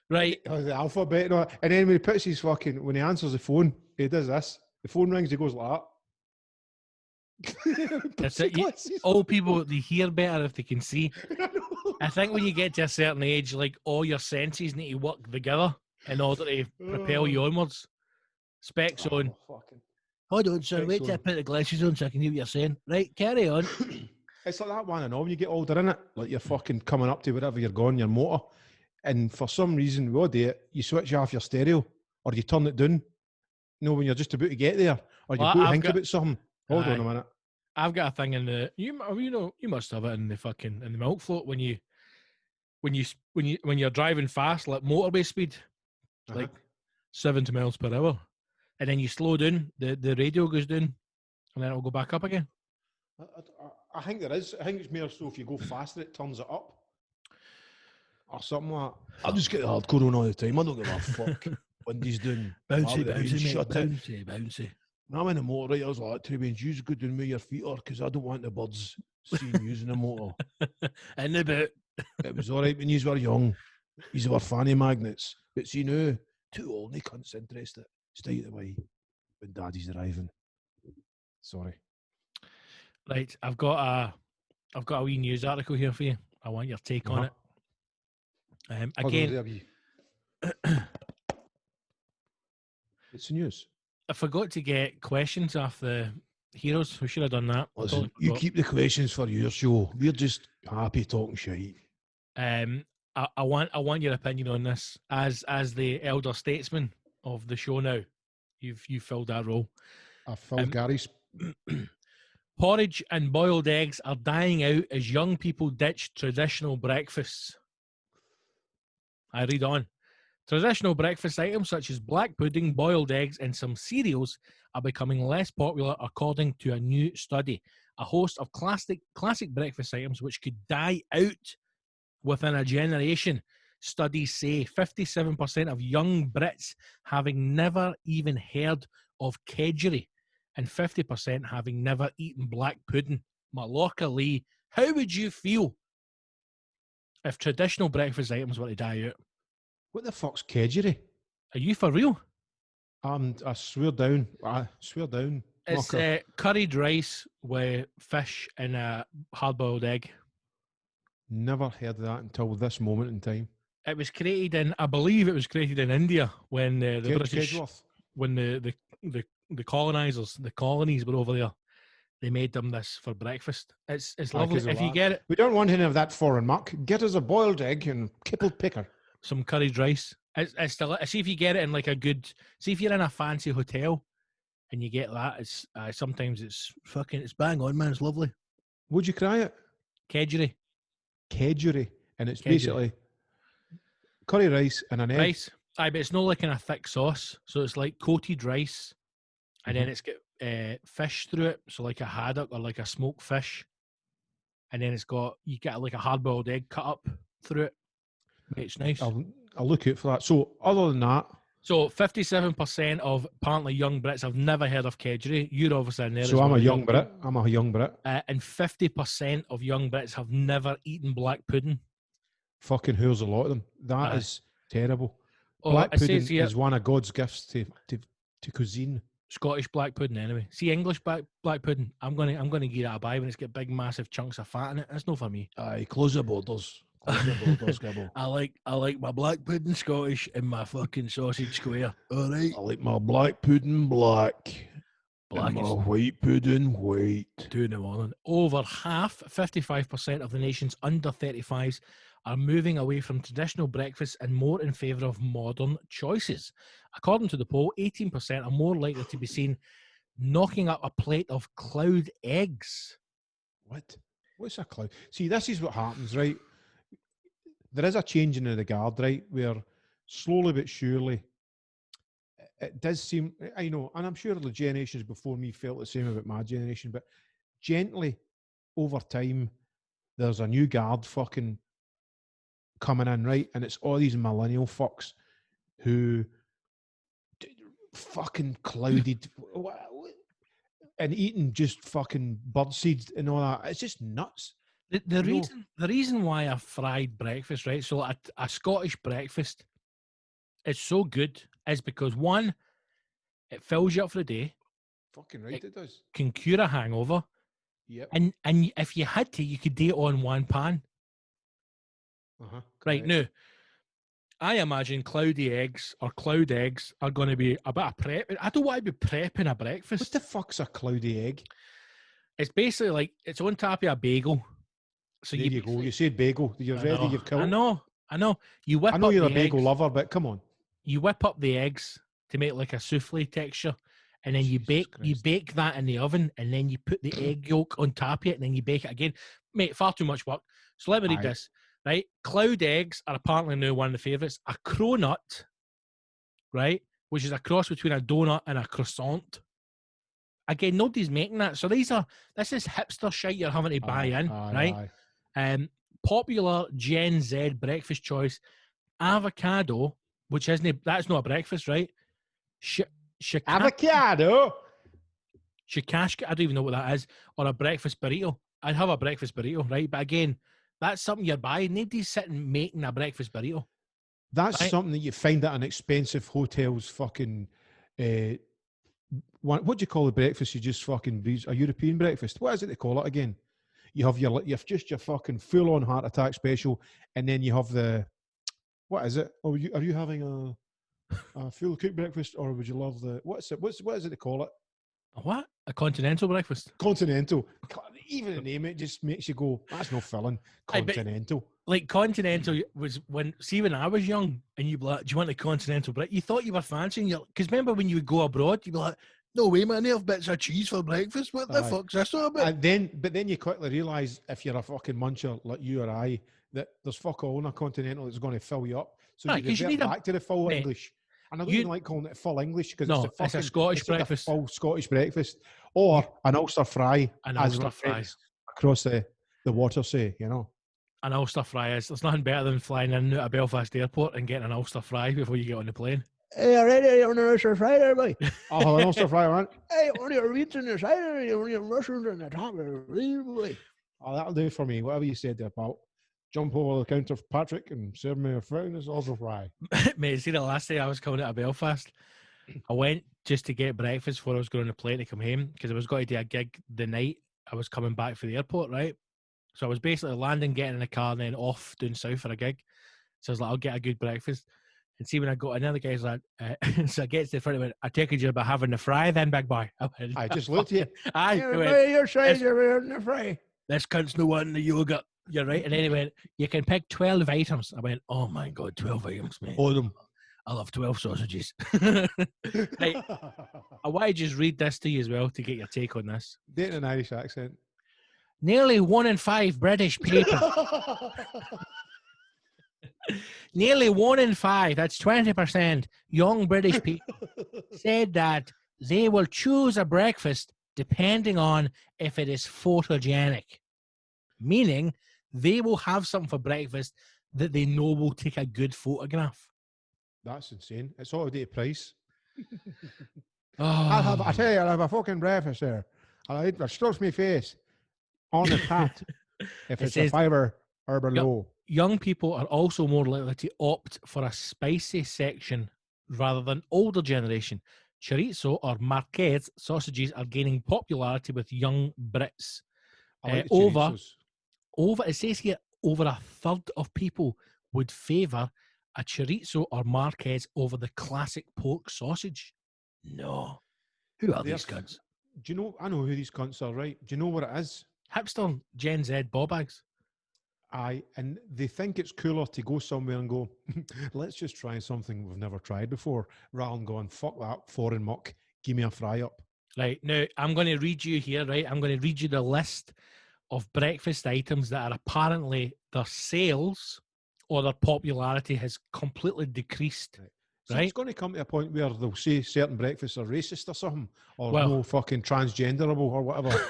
Right. Oh, the alphabet and all that. And then when he puts his fucking, when he answers the phone, he does this. The phone rings, he goes like that. That's it. Old people, they hear better if they can see. I think when you get to a certain age, like all your senses need to work together in order to propel you onwards. Specs on. Fucking. Hold on, sir. Wait till I put the glasses on so I can hear what you're saying. Right, carry on. It's like that one and all when you get older, innit? Like you're fucking coming up to wherever you're going, your motor. And for some reason, we all do it, you switch off your stereo or you turn it down. You know, when you're just about to get there or you Well, go to I've think got- about something. Hold on a minute. I've got a thing in the you know you must have it in the fucking in the milk float when you're driving fast like motorway speed, like 70 miles per hour, and then you slow down, the radio goes down, and then it'll go back up again. I think there is. I think it's more so if you go faster, it turns it up. Or something like that. I just get the hardcore on all the time. I don't give a fuck. Wendy's doing Bouncy, Mark, bouncy, mate. shut it. Bouncy, bouncy. When I'm in the motor, right, I was like, "Two means you go down where your feet are, because I don't want the birds seeing you in the motor." In the boot. It was all right when you were young. You were fanny magnets, but see now, too old, they cunts interested. Stay out the way when Daddy's arriving. Sorry. Right, I've got a wee news article here for you. I want your take on it. Hold on, Again, there we- it's the news. I forgot to get questions off the heroes. We should have done that. Listen, you keep the questions for your show. We're just happy talking shit. I want your opinion on this as the elder statesman of the show. Now, you've filled that role. I filled Gary's. Porridge and boiled eggs are dying out as young people ditch traditional breakfasts. I read on. Traditional breakfast items such as black pudding, boiled eggs, and some cereals are becoming less popular according to a new study. A host of classic breakfast items which could die out within a generation. Studies say 57% of young Brits having never even heard of kedgeree and 50% having never eaten black pudding. Malacca Lee, how would you feel if traditional breakfast items were to die out? What the fuck's kedgeree? Are you for real? I swear down. I swear down. It's Knocker. curried rice with fish and a hard-boiled egg. Never heard of that until this moment in time. It was created in, I believe it was created in India when the British, Kedgeworth. when the colonizers, the colonies were over there. They made them this for breakfast. It's Aye, lovely. 'cause of If you that. get it, We don't want any of that foreign muck. Get us a boiled egg and kippled picker. some curried rice. It's still, see if you get it in like a good, see if you're in a fancy hotel and you get that. It's sometimes it's It's bang on, man. It's lovely. Would you cry it? kedgeree Kedgeree. And it's Kedgeree. basically curry rice and an egg. rice. Aye, but it's not like in a thick sauce. So it's like coated rice, and then it's got fish through it. So like a haddock or like a smoked fish, and then you get like a hard boiled egg cut up through it. Mate, it's nice. I'll look out for that. So other than that, So 57% of apparently young Brits have never heard of kedgeree. You're obviously in there. so as I'm well, a young Brit. I'm a young Brit. And 50% of young Brits have never eaten black pudding. Fucking who's a lot of them. That Aye. is terrible. Oh, Black it says pudding here, is one of God's gifts to cuisine. Scottish black pudding anyway. See, English black pudding, I'm gonna give that a buy when it's got big massive chunks of fat in it. That's not for me. Aye, close the borders. Close the borders, Gibble. I like my black pudding Scottish and my fucking sausage square. All right. I like my black pudding black. Black And my is white pudding white. 2 in the morning. Over half, 55% of the nation's under 35s are moving away from traditional breakfast and more in favour of modern choices. According to the poll, 18% are more likely to be seen knocking up a plate of cloud eggs. What? What's a cloud? See, this is what happens, right? There is a changing of the guard, right? Where slowly but surely, it does seem, I know, and I'm sure the generations before me felt the same about my generation, but gently over time, there's a new guard fucking coming in, right? And it's all these millennial fucks who fucking clouded and eating just fucking bird seeds and all that. It's just nuts. The You know- reason why I fried breakfast, right? So a Scottish breakfast is so good is because one, it fills you up for the day, Fucking right, it does. can cure a hangover, Yep. and if you had to, you could do it on one pan. Uh-huh. Right correct. now, I imagine cloudy eggs or cloud eggs are going to be a bit of prep. I don't want to be prepping a What breakfast. the fuck's a cloudy egg? It's basically like it's on top of a bagel. So There you go. You said bagel. You're I ready. know, You've killed. I know. You whip I know up you're a the bagel eggs. lover, but come on. You whip up the eggs to make like a souffle texture, and then you Jesus Christ. bake that in the oven, and then you put the egg yolk on top of it, and then you bake it again. Mate, far too much work. So let me read Aye. this. Right, cloud eggs are apparently now one of the favourites. A cronut, right, which is a cross between a donut and a croissant. Again, nobody's making that. So this is hipster shit you're having to buy in, right? Aye. Popular Gen Z breakfast choice, avocado, which that's not a breakfast, right? Avocado. Shikashka, I don't even know what that is, or a breakfast burrito. I'd have a breakfast burrito, right? But again, that's something you're buying. Nobody's sitting making a breakfast burrito. That's Right. something that you find at an expensive hotel's fucking. What do you call the breakfast? You just fucking a European breakfast. What is it they call it again? You have your fucking full on heart attack special, and then you have the. What is it? Oh, are you having a full cooked breakfast, or would you love the what is it they call it? A what? A continental breakfast? Continental. Even the name it just makes you go, that's no filling. Aye, but- Continental. Like continental was when I was young, and you'd be like, "Do you want a continental breakfast?" You thought you were fancying your because remember when you would go abroad, you'd be like, No way, man. They have bits of cheese for breakfast. What the Aye. fuck's this all about? But then you quickly realise if you're a fucking muncher like you or I, that there's fuck all in a continental that's going to fill you up. So Aye, you 'cause you revert need a- back to the full mate, English. And I don't you- even like calling it full English because No, it's a Scottish it's like breakfast. a full Scottish breakfast. Or an Ulster fry. An as Ulster my fry. friends across the water say, you know. An Ulster fry is. There's nothing better than flying in and out of Belfast Airport and getting an Ulster fry before you get on the plane. Hey, already on the Ulster fry there, boy. Oh, an Ulster fry, man. Hey, one of your meats in the side, and one of your mushrooms in the top. Boy. Oh, that'll do for me. Whatever you said there, pal. Jump over the counter, Patrick, and serve me a finest Ulster fry. Mate, see the last day I was coming out of Belfast, I went just to get breakfast before I was going on the plane to come home because I was going to do a gig the night I was coming back for the airport, right? So I was basically landing, getting in the car, and then off doing south for a gig. So I was like, I'll get a good breakfast. And see when I got in there, the guy's like, so I get to the front of it, I take it you're about having the fry then, big boy. I went, I just looked at you. Aye, I went, Your side, you're in the fry. this cunt's no one in the yogurt. You're right. And then he went, you can pick 12 items. I went, oh my God, 12 items, mate. All them. I love 12 sausages. Right. I want to just read this to you as well to get your take on this. Dating an Irish accent. Nearly 1 in 5 British people, nearly 1 in 5, that's 20%, young British people said that they will choose a breakfast depending on if it is photogenic, meaning they will have something for breakfast that they know will take a good photograph. That's insane. It's all a day price. Oh, I tell you, I'll have a fucking breakfast there. It strokes me face on the pat if It it's a says- fiver or below. young people are also more likely to opt for a spicy section rather than older generation. Chorizo or Marquez sausages are gaining popularity with young Brits. I like the over- chorizos. It says here, over a third of people would favour a chorizo or Marquez over the classic pork sausage. No. Who are They're these f- guns? Do you know? I know who these cunts are, right? Do you know what it is? Hipster Gen Z ball bags. Aye, and they think it's cooler to go somewhere and go, let's just try something we've never tried before, rather than going, fuck that foreign muck, give me a fry up. Right, now I'm going to read you here, right? I'm going to read you the list of breakfast items that are apparently their sales or their popularity has completely decreased. So Right. it's going to come to a point where they'll say certain breakfasts are racist or something, or Well- no fucking transgenderable or whatever.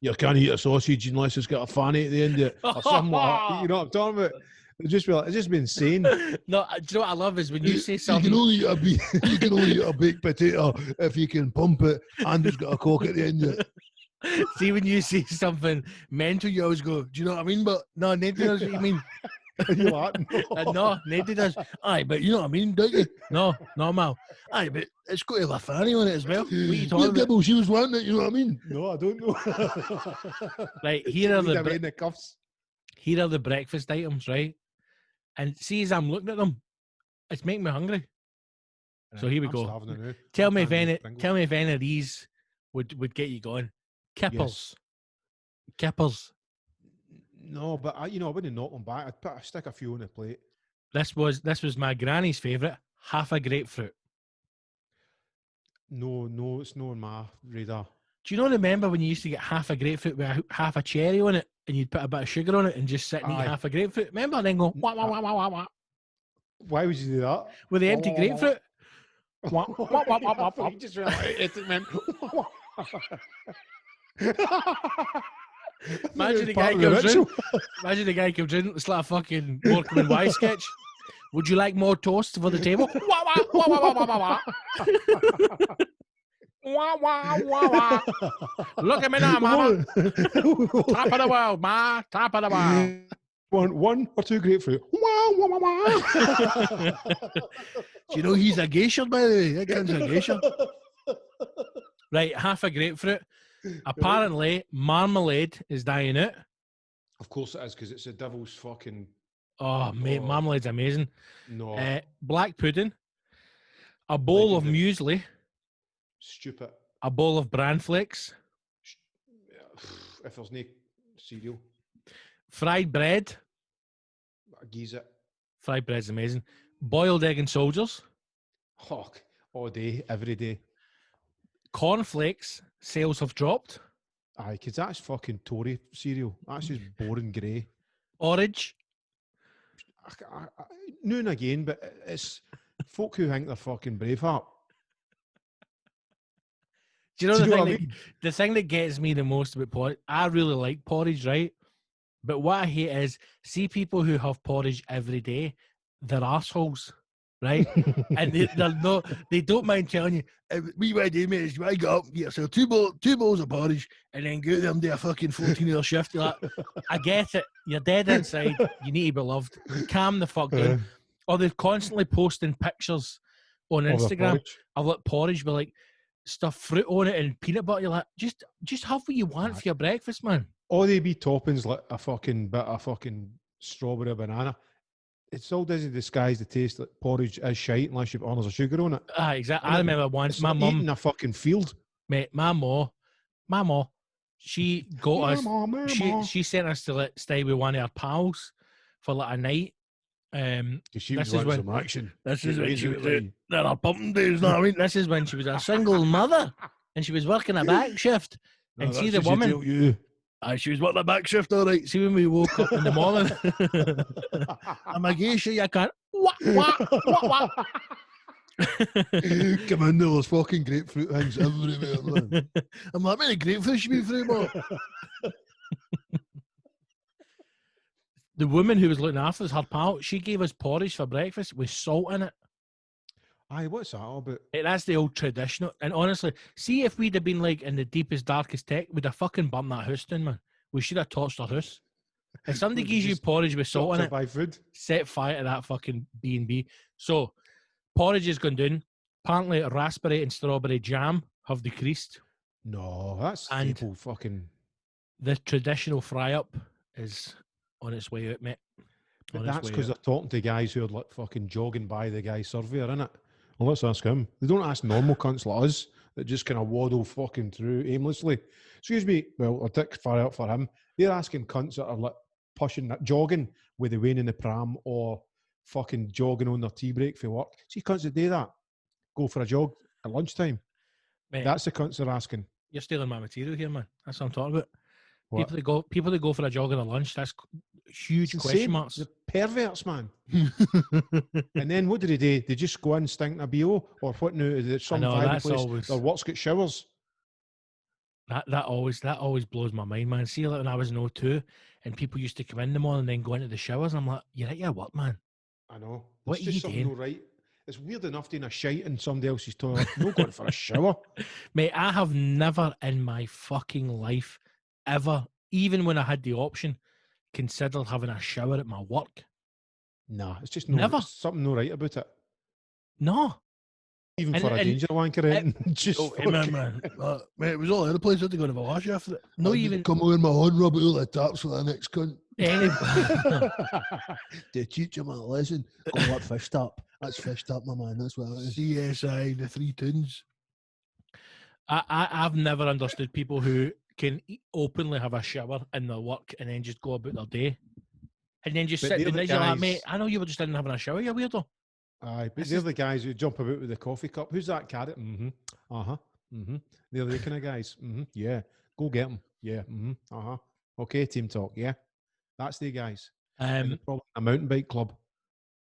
You can't eat a sausage unless it's got a fanny at the end of it, or something like that. You know what I'm talking about? It's just been insane. No, do you know what I love is when you say You something. can only eat you can only eat a baked potato if you can pump it and it's got a cock at the end of it. See, when you say something mental, you always go, "Do you know what I mean?" But no, nobody knows what you mean. You like, No, nobody does. Aye, but you know what I mean, don't you? No, no, Mal. Aye, but it's got to have a fanny on it as well. What are you Neil talking about? Gibble, she was wanting it, you know what I mean? No, I don't know. Right, here are Lead the away in the cuffs. here are the breakfast items, right? And see, as I'm looking at them, it's making me hungry. So here we I'm go. starving now. Tell I'm me if trying to any, eat Pringles. tell me if any of these would get you going. Kippers, kippers. No, but I wouldn't knock them back. I'd stick a few on the plate. This was my granny's favourite. Half a grapefruit. No, it's not on my radar. Do you remember when you used to get half a grapefruit with half a cherry on it, and you'd put a bit of sugar on it and just sit and eat Aye. half a grapefruit? Remember? And then go wah wah wah wah wah wah Why would you do that? with the empty Wah, wah, wah, wah. grapefruit. Wah, wah, wah, wah, wah, wah. You just realised it meant. Imagine the guy comes in. Imagine the guy comes in. It's like a fucking Morecambe and Wise sketch. Would you like more toast for the table? Wah wah wah wah wah wah wah. Wah wah wah wah. Look at me now, mama. Top of the world, ma. Top of the world. One or two grapefruit. Wah, wah, wah, wah. Do you know he's a geisha, by the way? That kid's a geisha. Right, half a grapefruit. Apparently, marmalade is dying out. Of course it is, because it's a devil's fucking Oh, mate, Oh. marmalade's amazing. no Black pudding, a bowl of muesli, stupid. a bowl of bran flakes, If there's no cereal, fried bread. I geese it. Fried bread's amazing. Boiled egg and soldiers, Oh, all day, every day. cornflakes. Sales have dropped. Aye, because that's fucking Tory cereal. That's just boring grey. Orange. Now and again, but it's folk who think they're fucking Braveheart. Do you know Do the you know thing? what I That, mean? the thing that gets me the most about porridge? I really like porridge, right? But what I hate is see people who have porridge every day. They're assholes, right? And they don't mind telling you. We what I do, mate, is I get up, get yourself two bowls of porridge, and then go there and do a fucking 14-hour shift. You're like, I get it. You're dead inside. You need to be loved. Calm the fuck down. Or they're constantly posting pictures on Of the Instagram porridge. of like porridge with like stuff fruit on it and peanut butter. You're like, just have what you want for your breakfast, man. Or they be toppings like a fucking bit of fucking strawberry or banana. It still doesn't disguise the taste that porridge is shite unless you've honors of sugar on it. Ah, exactly. I remember once It's my like mum, eating a fucking field. mate, my mom, she got us. Mama. She sent us to like stay with one of her pals for like a night. 'Cause she this was is wanting when- some action. This is when she was There are pumping days, know what I mean? this is when she was a single mother and she was working a back shift. And see the woman. You. Aye, she was working a back shift, all right. See when we woke up in the morning. I'm a geisha, you can't. Wah, wah, wah, wah. Come in there, there's fucking grapefruit things everywhere, man. I'm like, how many grapefruits you been through, man? The woman who was looking after us, her pal, she gave us porridge for breakfast with salt in it. Aye, what's that all about? That's the old traditional. And honestly, see if we'd have been like in the deepest, darkest tech, we'd have fucking burnt that house down, man. We should have torched our house. If somebody Would gives you just porridge with salt in to it, buy food. set fire to that fucking B&B. So, porridge has gone down. Apparently, raspberry and strawberry jam have decreased. No, that's And- staple fucking. The traditional fry-up is on its way out, mate. But On its that's way because out. they're talking to guys who are like fucking jogging by the guy surveyor, innit? Well, let's ask him. They don't ask normal cunts like us that just kind of waddle fucking through aimlessly. Excuse me. Well, I'll take fire out for him. They're asking cunts that are like pushing that jogging with the Wayne in the pram or fucking jogging on their tea break for work. See cunts that do that. Go for a jog at lunchtime. Mate, That's the cunts they're asking. you're stealing my material here, man. That's what I'm talking about. What? People that go for a jog and a lunch. That's huge It's question insane. marks. They're perverts, man. And then what do? They just go in stinking a BO or what now? Is it some know, private that's place always- or what's got showers? That always blows my mind, man. See, like when I was in O2 and people used to come in the morning and then go into the showers, and I'm like, you're at your work, man. I know. What It's are just you something doing? no right. It's weird enough doing a shite in somebody else's toilet. No going for a shower. Mate, I have never in my fucking life ever, even when I had the option, considered having a shower at my work. Nah, it's just no, Never. it's something no right about it. No. Even And- for a and- danger wanker, just Oh, fucking- man. Mate, it was all over the place. I had to go to the wash after it. No, I even come on my horn, rub it all the taps for the next cunt. any. To teach him a lesson. Call that fish tap. That's fish tap, my man. That's what it is. CSI, the 3 tunes. I've never understood people who can openly have a shower in their work and then just go about their day. And then just But sit they're there the and you're like, guys- mate, I know you were just in having a shower, you weirdo. Aye, but This they're is- the guys who jump about with the coffee cup. Who's that carrot? Mm-hmm. Uh-huh. Mm-hmm. They're the kind of guys. Mm-hmm. Yeah. Go get them. Yeah. Mm-hmm. Uh-huh. Okay, team talk. Yeah. That's the guys. And they're probably a mountain bike club.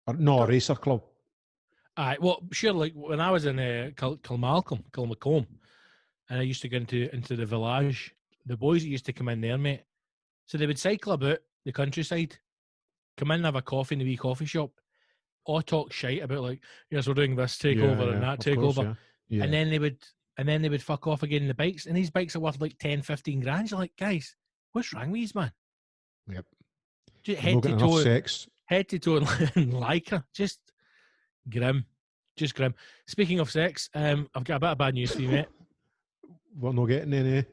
Or, no, a racer club. Aye, well, sure. Like when I was in Kilmacombe, and I used to go into the village, the boys that used to come in there, mate. So they would cycle about the countryside, come in and have a coffee in the wee coffee shop, or talk shite about like, yes, we're doing this takeover and that of course, takeover, yeah. and then they would fuck off again in the bikes, and these bikes are worth like 10, 15 grand. You're like, guys, what's wrong with these, man? Yep. Just They've not got enough sex. head to toe in lycra, just grim. Speaking of sex, I've got a bit of bad news for you, mate. We're not getting any.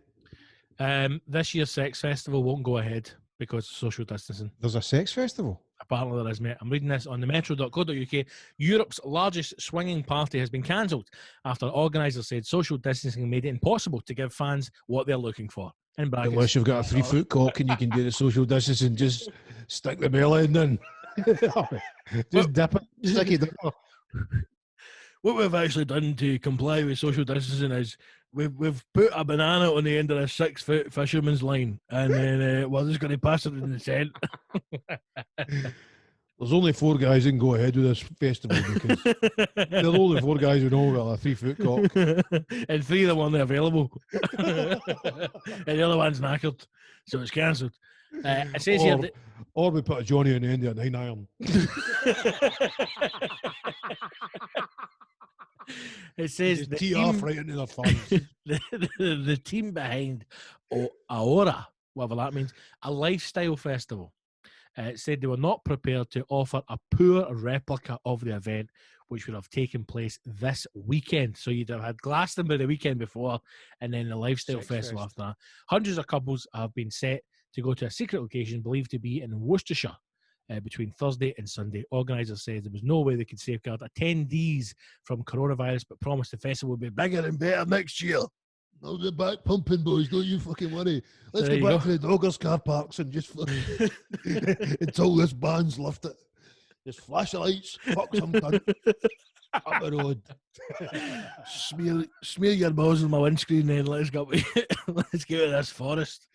This year's sex festival won't go ahead because of social distancing. There's a sex festival. Apparently there is, mate. I'm reading this on the metro.co.uk. Europe's largest swinging party has been cancelled after organisers said social distancing made it impossible to give fans what they're looking for. In brackets, Unless you've got a 3-foot cock and you can do the social distance and just stick the bell end in. Just dip it. Sticky dipper. what we've actually done to comply with social distancing is we've put a banana on the end of a 6-foot fisherman's line, and then we're just going to pass it in the tent. There's only 4 guys who can go ahead with this festival because they're the only 4 guys who know about a 3-foot cock. And 3 of them weren't available, and the other one's knackered, so it's cancelled. It says here that Or we put a Johnny on the end of a 9-iron. it says Just the tee team, off right into their thumbs. the team behind Aora, whatever that means, a lifestyle festival, said they were not prepared to offer a poor replica of the event, which would have taken place this weekend. So you'd have had Glastonbury the weekend before, and then the lifestyle Sex festival fest. after that. Hundreds of couples have been set to go to a secret location believed to be in Worcestershire between Thursday and Sunday. Organisers said there was no way they could safeguard attendees from coronavirus, but promised the festival would be bigger and better next year. I'll be back pumping, boys. Don't you fucking worry. Let's There go you back to the Doggers car parks and just fucking until this band's left it. Just flash the lights, fuck some cunt up the road. Smear your balls on my windscreen, then let's go. Let's get out of this forest.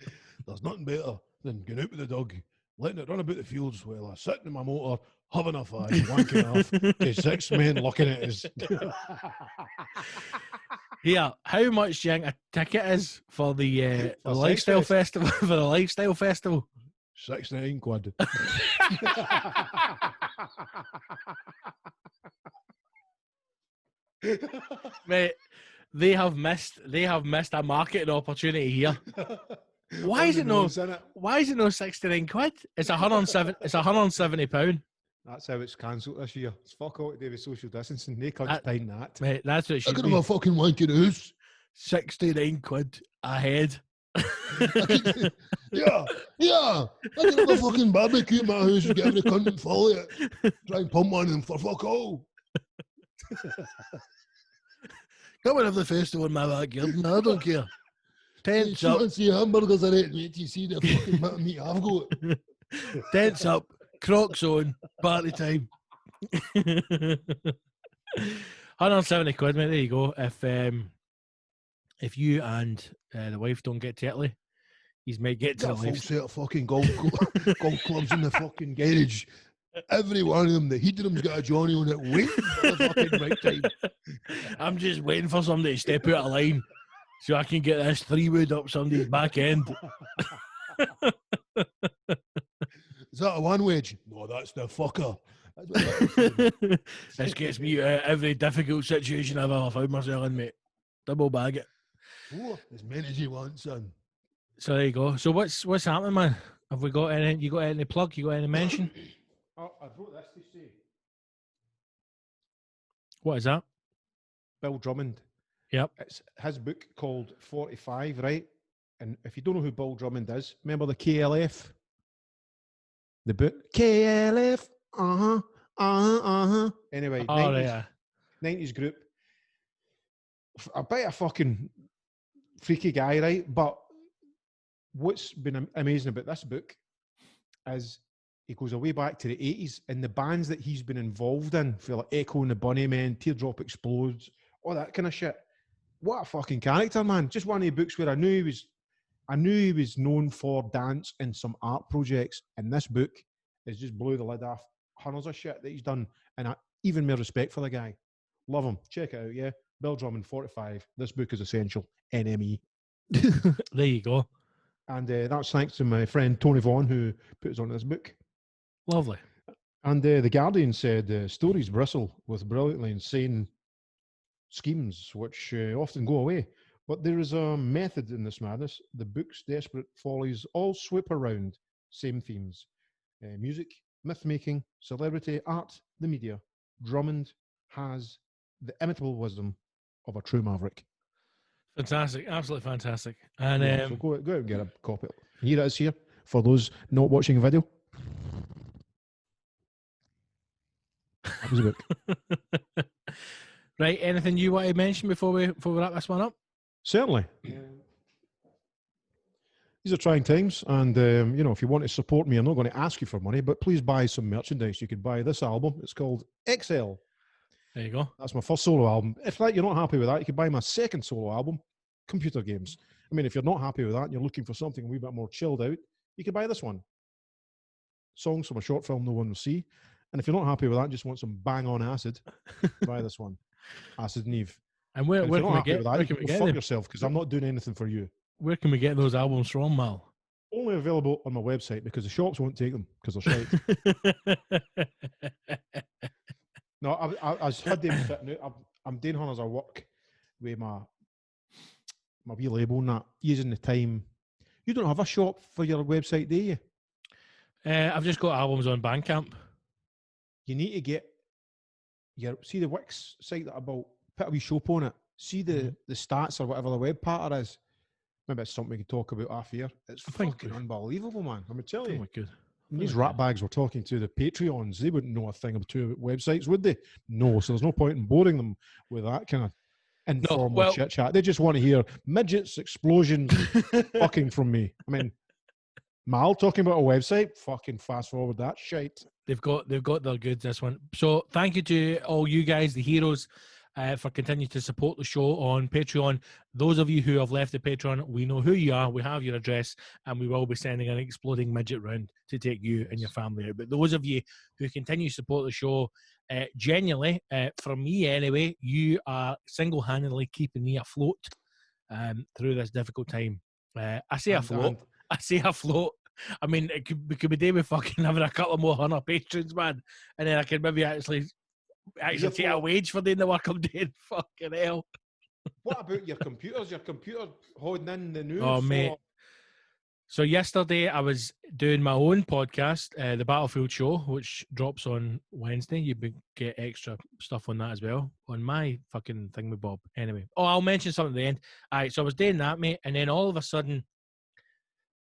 There's nothing better than going out with the dog, letting it run about the fields while I'm sitting in my motor, having a five, wanking off to 6 men looking at us. Here, how much do you think a ticket is for the For lifestyle Sex festival? For the lifestyle festival, 69 quid. mate. They have missed a marketing opportunity here. Why is it no? Why is it no 69 quid? It's 107. It's 170 pound, That's how it's cancelled this year. It's fuck all to do with social distancing. They can't That- find that. mate. That's what it I should could be. have a fucking wanking house. 69 quid a head. Yeah. I could have a fucking barbecue in my house and get every cunt and follow it. Try and pump one of them for fuck all. Come and have the festival in my backyard. No, I don't care. Tents You up. want to see hamburgers in it, wait till you see the fucking bit of meat I've got. Tents up, Crocs on, party time. 170 quid, mate. There you go. If you and the wife don't get to Italy, He's might get to Got a the full life. set of fucking golf clubs in the fucking garage. Every one of them, the heater room's got a Johnny on it waiting for the fucking right time. I'm just waiting for somebody to step out of line so I can get this 3-wood up somebody's back end. Is that a one wedge? No, that's the fucker. That's what that is. This gets me out of every difficult situation I've ever found myself in, mate. Double bag it. Oh, as many as you want, son. So there you go. So what's happening, man? Have we got any? You got any plug? You got any mention? Oh, I wrote this to say What is that? Bill Drummond. Yep. It's his book called 45, right? And if you don't know who Bill Drummond is, remember the KLF? The book? KLF. Anyway, Oh, 90s, yeah. 90s group. A bit of fucking freaky guy, right? But what's been amazing about this book is he goes away back to the 80s and the bands that he's been involved in, for like Echo and the Bunnymen, Teardrop Explodes, all that kind of shit. What a fucking character, man. Just one of the books where I knew he was known for dance and some art projects. And this book is just blew the lid off hundreds of shit that he's done. And I even more respect for the guy. Love him. Check it out, yeah. Bill Drummond, 45. This book is essential. NME. There you go. And that's thanks to my friend Tony Vaughan, who put us on this book. Lovely. And The Guardian said, stories bristle with brilliantly insane schemes, which often go away. But there is a method in this madness. The book's desperate follies all swoop around same themes. Music, myth-making, celebrity, art, the media. Drummond has the imitable wisdom of a true maverick. Fantastic. Absolutely fantastic. And Yeah, so go out and get a copy. Here it is here for those not watching a video. That was a book. Right, anything you want to mention before we wrap this one up? Certainly. These are trying times, and if you want to support me, I'm not going to ask you for money, but please buy some merchandise. You could buy this album. It's called XL. There you go. That's my first solo album. If you're not happy with that, you could buy my second solo album, Computer Games. I mean, if you're not happy with that and you're looking for something a wee bit more chilled out, you could buy this one. Songs from a short film no one will see. And if you're not happy with that and just want some bang on acid, buy this one, Acid and Eve. And where And if can you're not we happy get with that, where you can can we go get fuck them? yourself, because I'm not doing anything for you. Where can we get those albums from, Mal? Only available on my website, because the shops won't take them because they're shite. No, I had them sitting out. I'm doing on as I work with my wee label and that, using the time. You don't have a shop for your website, do you? I've just got albums on Bandcamp. You need to get see the Wix site that I bought, put a wee shop on it. See the stats or whatever the web pattern is. Maybe it's something we could talk about off here. It's I think fucking unbelievable, man. I'm telling Oh you. my good. These rat bags were talking to the Patreons. They wouldn't know a thing about websites, would they? No. So there's no point in boring them with that kind of informal well- chit chat. They just want to hear midgets, explosions, fucking from me. I mean, Mal talking about a website. Fucking fast forward that shite. They've got their goods, this one. So thank you to all you guys, the heroes, for continuing to support the show on Patreon. Those of you who have left the Patreon, we know who you are. We have your address, and we will be sending an exploding midget round to take you and your family out. But those of you who continue to support the show, genuinely, for me anyway, you are single-handedly keeping me afloat through this difficult time. I say afloat. I say afloat. I mean, we could be doing with fucking having a couple more 100 patrons, man, and then I could maybe actually take a wage for doing the work I'm doing. Fucking hell. What about your computers? Your computer holding in the news? Oh, mate. So yesterday I was doing my own podcast, the Battlefield Show, which drops on Wednesday. You get extra stuff on that as well, on my fucking thing with Bob. Anyway, I'll mention something at the end. All right, so I was doing that, mate, and then all of a sudden,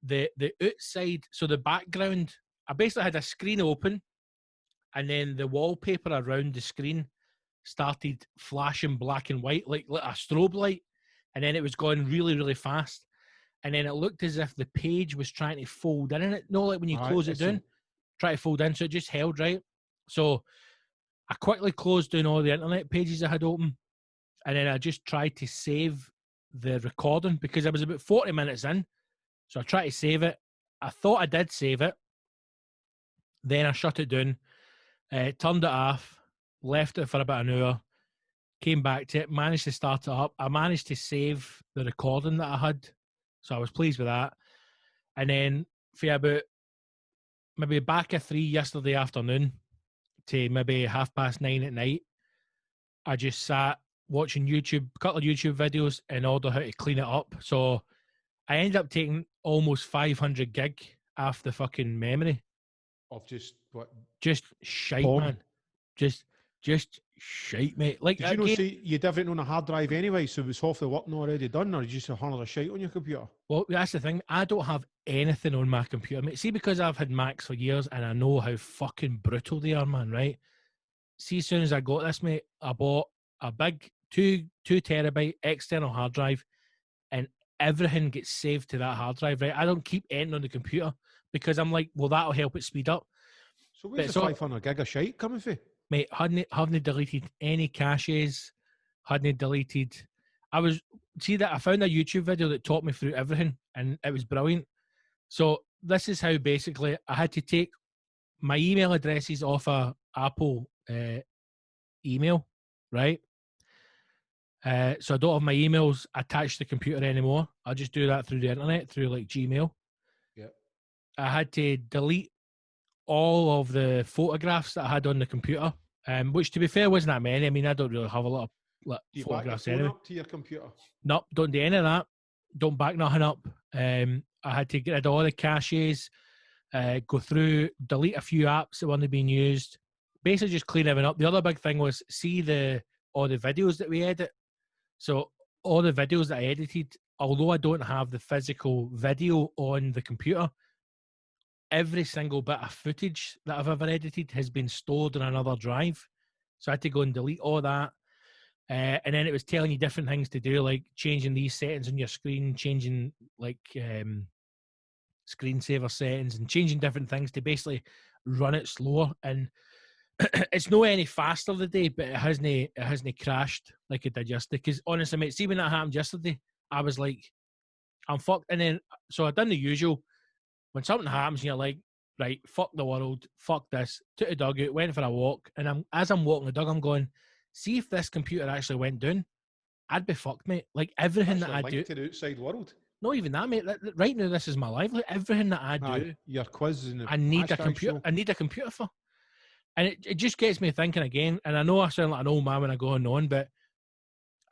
the outside, so the background, I basically had a screen open, and then the wallpaper around the screen started flashing black and white like a strobe light, and then it was going really, really fast, and then it looked as if the page was trying to fold in it. No, like when you close it down, try to fold in, so it just held right. So I quickly closed down all the internet pages I had open, and then I just tried to save the recording, because I was about 40 minutes in, So I tried to save it. I thought I did save it. Then I shut it down, turned it off, left it for about an hour, came back to it, managed to start it up. I managed to save the recording that I had, so I was pleased with that. And then for about maybe back at 3 yesterday afternoon to maybe 9:30 at night, I just sat watching YouTube, a couple of YouTube videos in order how to clean it up. So I ended up taking almost 500 gig off the fucking memory. Of just what? Just shite, Porn. man. Just shite, mate. Like, Did you know again, say you'd have it on a hard drive anyway, so it was half the work not already done, or you just a hundred of shite on your computer? well, that's the thing. I don't have anything on my computer, mate. See, because I've had Macs for years and I know how fucking brutal they are, man, right? See, as soon as I got this, mate, I bought a big 2 terabyte external hard drive, and everything gets saved to that hard drive, right? I don't keep anything on the computer because I'm like, well, that'll help it speed up. So where's But the so- 500 gig of shite coming from? Mate, hadn't deleted any caches, hadn't deleted. I found a YouTube video that taught me through everything, and it was brilliant. So this is how basically I had to take my email addresses off a Apple email, right? So I don't have my emails attached to the computer anymore. I'll just do that through the internet, through like Gmail. Yep. I had to delete all of the photographs that I had on the computer, which to be fair wasn't that many. I mean, I don't really have a lot of like, Do you back your photographs phone anyway. up to your computer? Nope, don't do any of that. Don't back nothing up. I had to get rid of all the caches, go through, delete a few apps that weren't being used, basically just clean everything up. The other big thing was all the videos that we edit. So all the videos that I edited, although I don't have the physical video on the computer, every single bit of footage that I've ever edited has been stored on another drive. So I had to go and delete all that. And then it was telling you different things to do, like changing these settings on your screen, changing like screensaver settings, and changing different things to basically run it slower. And it's no any faster today, but it hasn't crashed like it did yesterday. Because honestly, mate, see when that happened yesterday, I was like, I'm fucked. And then so I done the usual. When something happens, and you're like, right, fuck the world, fuck this. Took the dog out, went for a walk, and as I'm walking the dog, I'm going, see if this computer actually went down, I'd be fucked, mate. Like everything that I do, to the outside world. not even that, mate. Right now, this is my life. Like everything that I do, Aye, your quiz and the I need a hashtag computer. show. I need a computer for, and it just gets me thinking again. And I know I sound like an old man when I go on, but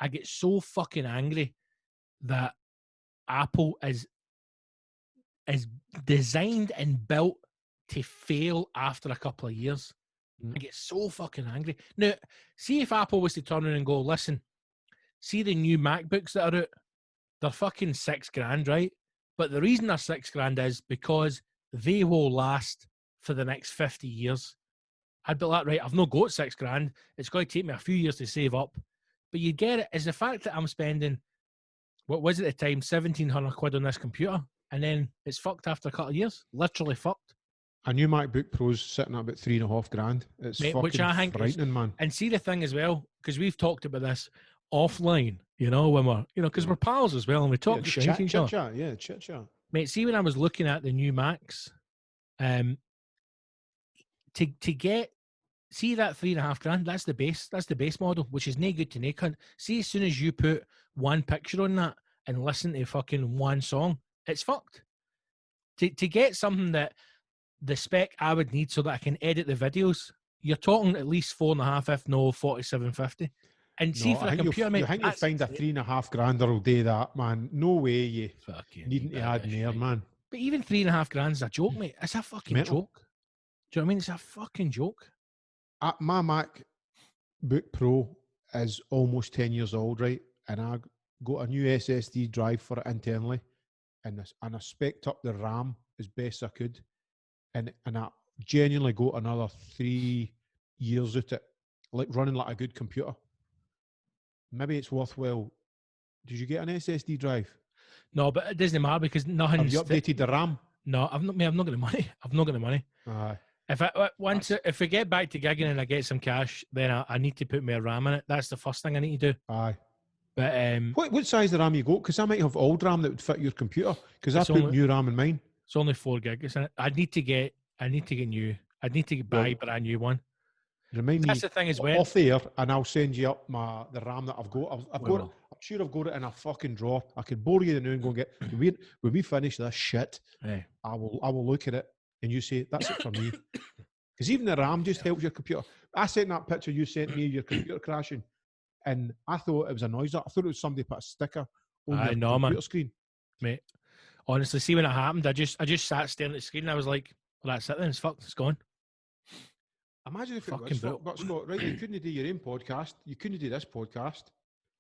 I get so fucking angry that Apple is designed and built to fail after a couple of years. I get so fucking angry. Now, see if Apple was to turn around and go, listen, see the new MacBooks that are out, they're fucking $6,000, right? But the reason they're $6,000 is because they will last for the next 50 years. I'd be like, right, I've not got $6,000. It's going to take me a few years to save up. But you get it, is the fact that I'm spending, what was it at the time, 1,700 quid on this computer, and then it's fucked after a couple of years. Literally fucked. A new MacBook Pro's sitting at about $3,500. It's Mate, fucking which I think is- frightening, man. And see the thing as well, because we've talked about this offline, you know, when we're, you know, because we're pals as well, and we talk just shit to each other. chat, yeah, chit chat. Mate, see when I was looking at the new Macs, to get, see that $3,500, that's the base model, which is no good to no cunt. See, as soon as you put one picture on that and listen to fucking one song, it's fucked. To get something that the spec I would need so that I can edit the videos, you're talking at least 4.5, if no 4750. And see, No, for I a think computer, mate, you think you'll that's find a insane. $3,500 will do that, man. No way you Fucking needing to add rubbish, more, mate. man. But even $3,500 is a joke, mate. It's a fucking Mental. joke. Do you know what I mean? It's a fucking joke. My MacBook Pro is almost 10 years old, right? And I got a new SSD drive for it internally, and I spec'd up the RAM as best I could, and I genuinely got another 3 years out it, like running like a good computer. Maybe it's worthwhile. Did you get an SSD drive? No, but it doesn't matter because Have nothing's. you updated the RAM? No, I've not got the money. I've not got the money. Aye. If we get back to gigging and I get some cash, then I need to put more RAM in it. That's the first thing I need to do. Aye. But What size of RAM you got? Because I might have old RAM that would fit your computer. Because I It's put only- new RAM in mine. it's only 4 gig, isn't it? I need to get new. I need to buy a brand new one. Remind me That's the thing is when off the air, and I'll send you up the RAM that I've got. I've We got. will. I'm sure I've got it in a fucking drawer. I could bore you the noon and go and get. When we finish this shit, Eh, I will look at it and you say that's it for me. Because even the RAM just helps your computer. I sent that picture you sent me, your computer crashing, and I thought it was a noise. I thought it was somebody put a sticker on I your know, man. computer screen. mate. Honestly, see when it happened, I just sat staring at the screen and I was like, well, that's it then, it's fucked, it's gone. Imagine if it Fucking was brutal. fucked, but Scott, right? You couldn't do your own podcast. You couldn't do this podcast.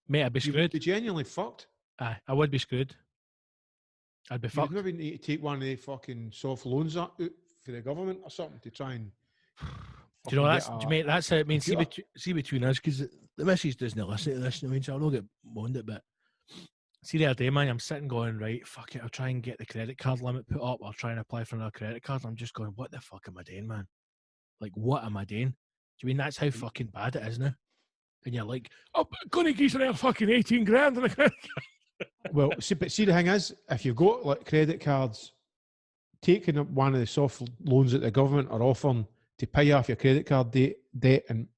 Mate, I'd be You screwed. would be genuinely fucked. Aye, I would be screwed. I'd be You would fucked. maybe need to take one of the fucking soft loans out for the government or something to try and. Do you know, fucking get mate, that's how it means. computer. See between us, because the missus doesn't listen to this, I mean, so I'll not get moaned at, but see the other day, man, I'm sitting going, right, fuck it, I'll try and get the credit card limit put up, I'll try and apply for another credit card. I'm just going, what the fuck am I doing, man? Like, what am I doing? Do you mean that's how fucking bad it is now? And you're like, I'm going to give you fucking 18 grand on a credit card. Well, but see, the thing is, if you've got like credit cards, taking up one of the soft loans that the government are offering to pay off your credit card debt and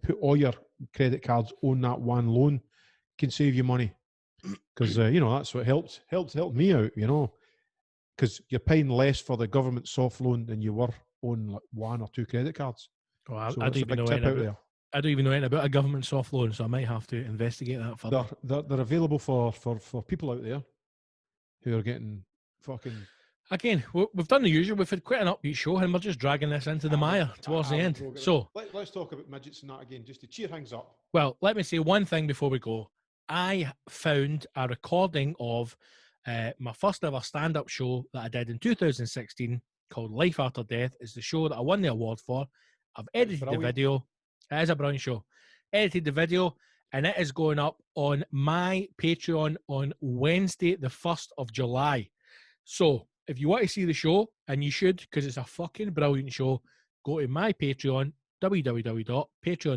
put all your credit cards on that one loan can save you money. Because, that's what helped me out, because you're paying less for the government soft loan than you were on like one or two credit cards. Well, I So don't that's a even big know tip anything out about, there. I don't even know anything about a government soft loan, so I might have to investigate that further. They're available for people out there who are getting fucking. Again, we've done the usual. We've had quite an upbeat show, and we're just dragging this into the mire towards the end. So, Let's talk about midgets and that again, just to cheer things up. well, let me say one thing before we go. I found a recording of my first ever stand-up show that I did in 2016 called Life After Death. It's the show that I won the award for. I've edited the brilliant. video. It is a brilliant show. Edited the video, and it is going up on my Patreon on Wednesday, the 1st of July. So, if you want to see the show, and you should, because it's a fucking brilliant show, go to my Patreon,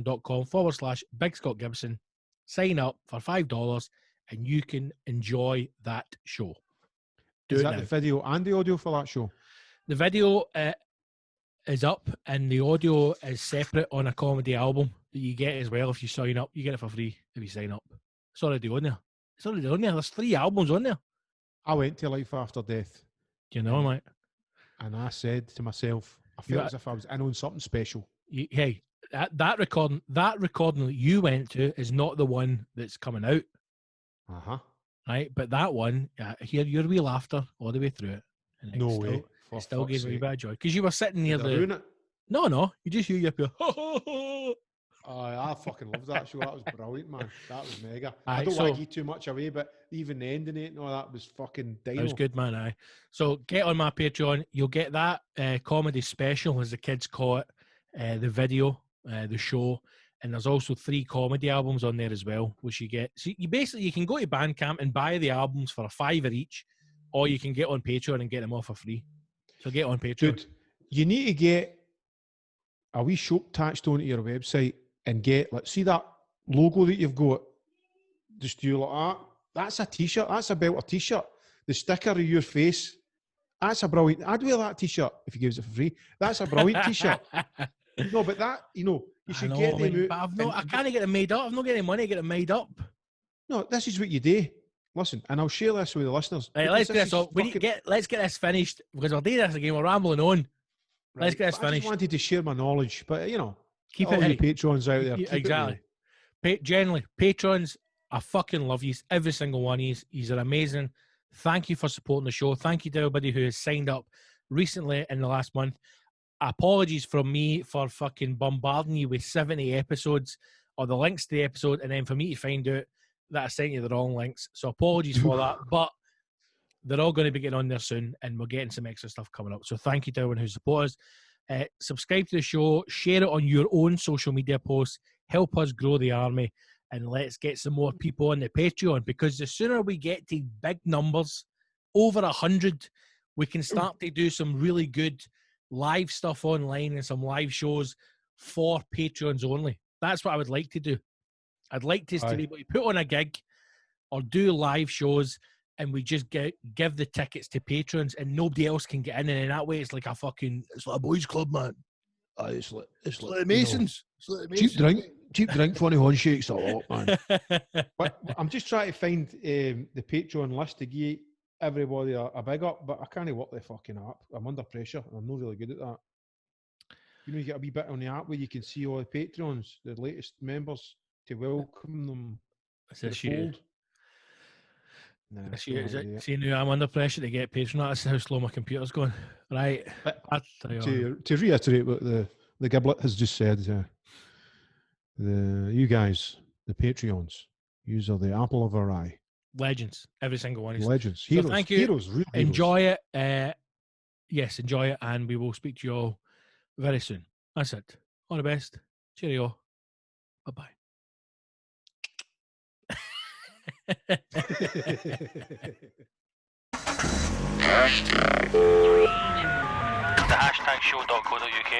www.patreon.com/Big Scott Gibson. Sign up for $5, and you can enjoy that show. Do Is it that now. the video and the audio for that show? The video is up, and the audio is separate on a comedy album that you get as well if you sign up. You get it for free if you sign up. It's already on there. It's already on there. There's 3 albums on there. I went to Life After Death, You know, mate. and I said to myself, I You felt got- as if I was in on something special. Hey, that recording that you went to is not the one that's coming out, right? But that one, hear your wee laughter all the way through it. And No it way. For It still fuck's gives me a sake. bit of joy because you were sitting near Did I the. ruin it? No, you just hear you up here. I fucking loved that show. That was brilliant, man. That was mega. Aye, I don't want so- to give too much away, but even the ending it and all that was fucking dino. That was good, man. Aye. So get on my Patreon. You'll get that comedy special, as the kids call it, the video, the show, and there's also 3 comedy albums on there as well, which you get. So you can go to Bandcamp and buy the albums for $5 each, or you can get on Patreon and get them all for free. So get on Patreon. Dude, you need to get a wee shop attached onto your website and get, like, see that logo that you've got? Just do like that. That's a t-shirt. That's a belter t-shirt. The sticker of your face. That's a brilliant. I'd wear that t-shirt if you gives it for free. That's a brilliant t-shirt. No, but that, you should I know, get I mean, them but out. I've not, I and- can't get them made up. I've not getting any money to get them made up. No, this is what you do. Listen, and I'll share this with the listeners. Right, because let's get this is up. Let's get this finished because we'll do this again. We're rambling on. Let's get this but I finished. just wanted to share my knowledge, but Keep all it. you patrons out there, Yeah, keep it exactly. real. Generally, patrons, I fucking love you. Every single one of you are amazing. Thank you for supporting the show. Thank you to everybody who has signed up recently in the last month. Apologies from me for fucking bombarding you with 70 episodes or the links to the episode, and then for me to find out that I sent you the wrong links. So apologies for that, but they're all going to be getting on there soon, and we're getting some extra stuff coming up. So thank you to everyone who supports us. Subscribe to the show, share it on your own social media posts, help us grow the army, and let's get some more people on the Patreon, because the sooner we get to big numbers, over 100, we can start to do some really good live stuff online and some live shows for Patreons only. That's what I would like to do. I'd like us to Aye. be able to put on a gig or do live shows, and we just give the tickets to patrons, and nobody else can get in, and in that way, it's like a fucking It's like a boys' club, man. It's like the you know, Masons. It's like the cheap Masons. drink, funny handshakes a lot, man. But I'm just trying to find the Patreon list to give everybody a big up, but I can't work the fucking app. I'm under pressure, and I'm not really good at that. You know, you get a wee bit on the app where you can see all the Patreons, the latest members, to welcome them It's to the this year. fold. Nah, This year, not is really it? yet. See, now I'm under pressure to get Patreon. That's how slow my computer's going. Right. But I'll tell you what. To reiterate what the Giblet has just said, you guys, the Patreons, yous are the apple of our eye. Legends. Every single one. is. Legends, So heroes, thank you. heroes, real heroes. Enjoy it. Yes, enjoy it, and we will speak to you all very soon. That's it. All the best. Cheerio. Bye-bye. The #show.co.uk.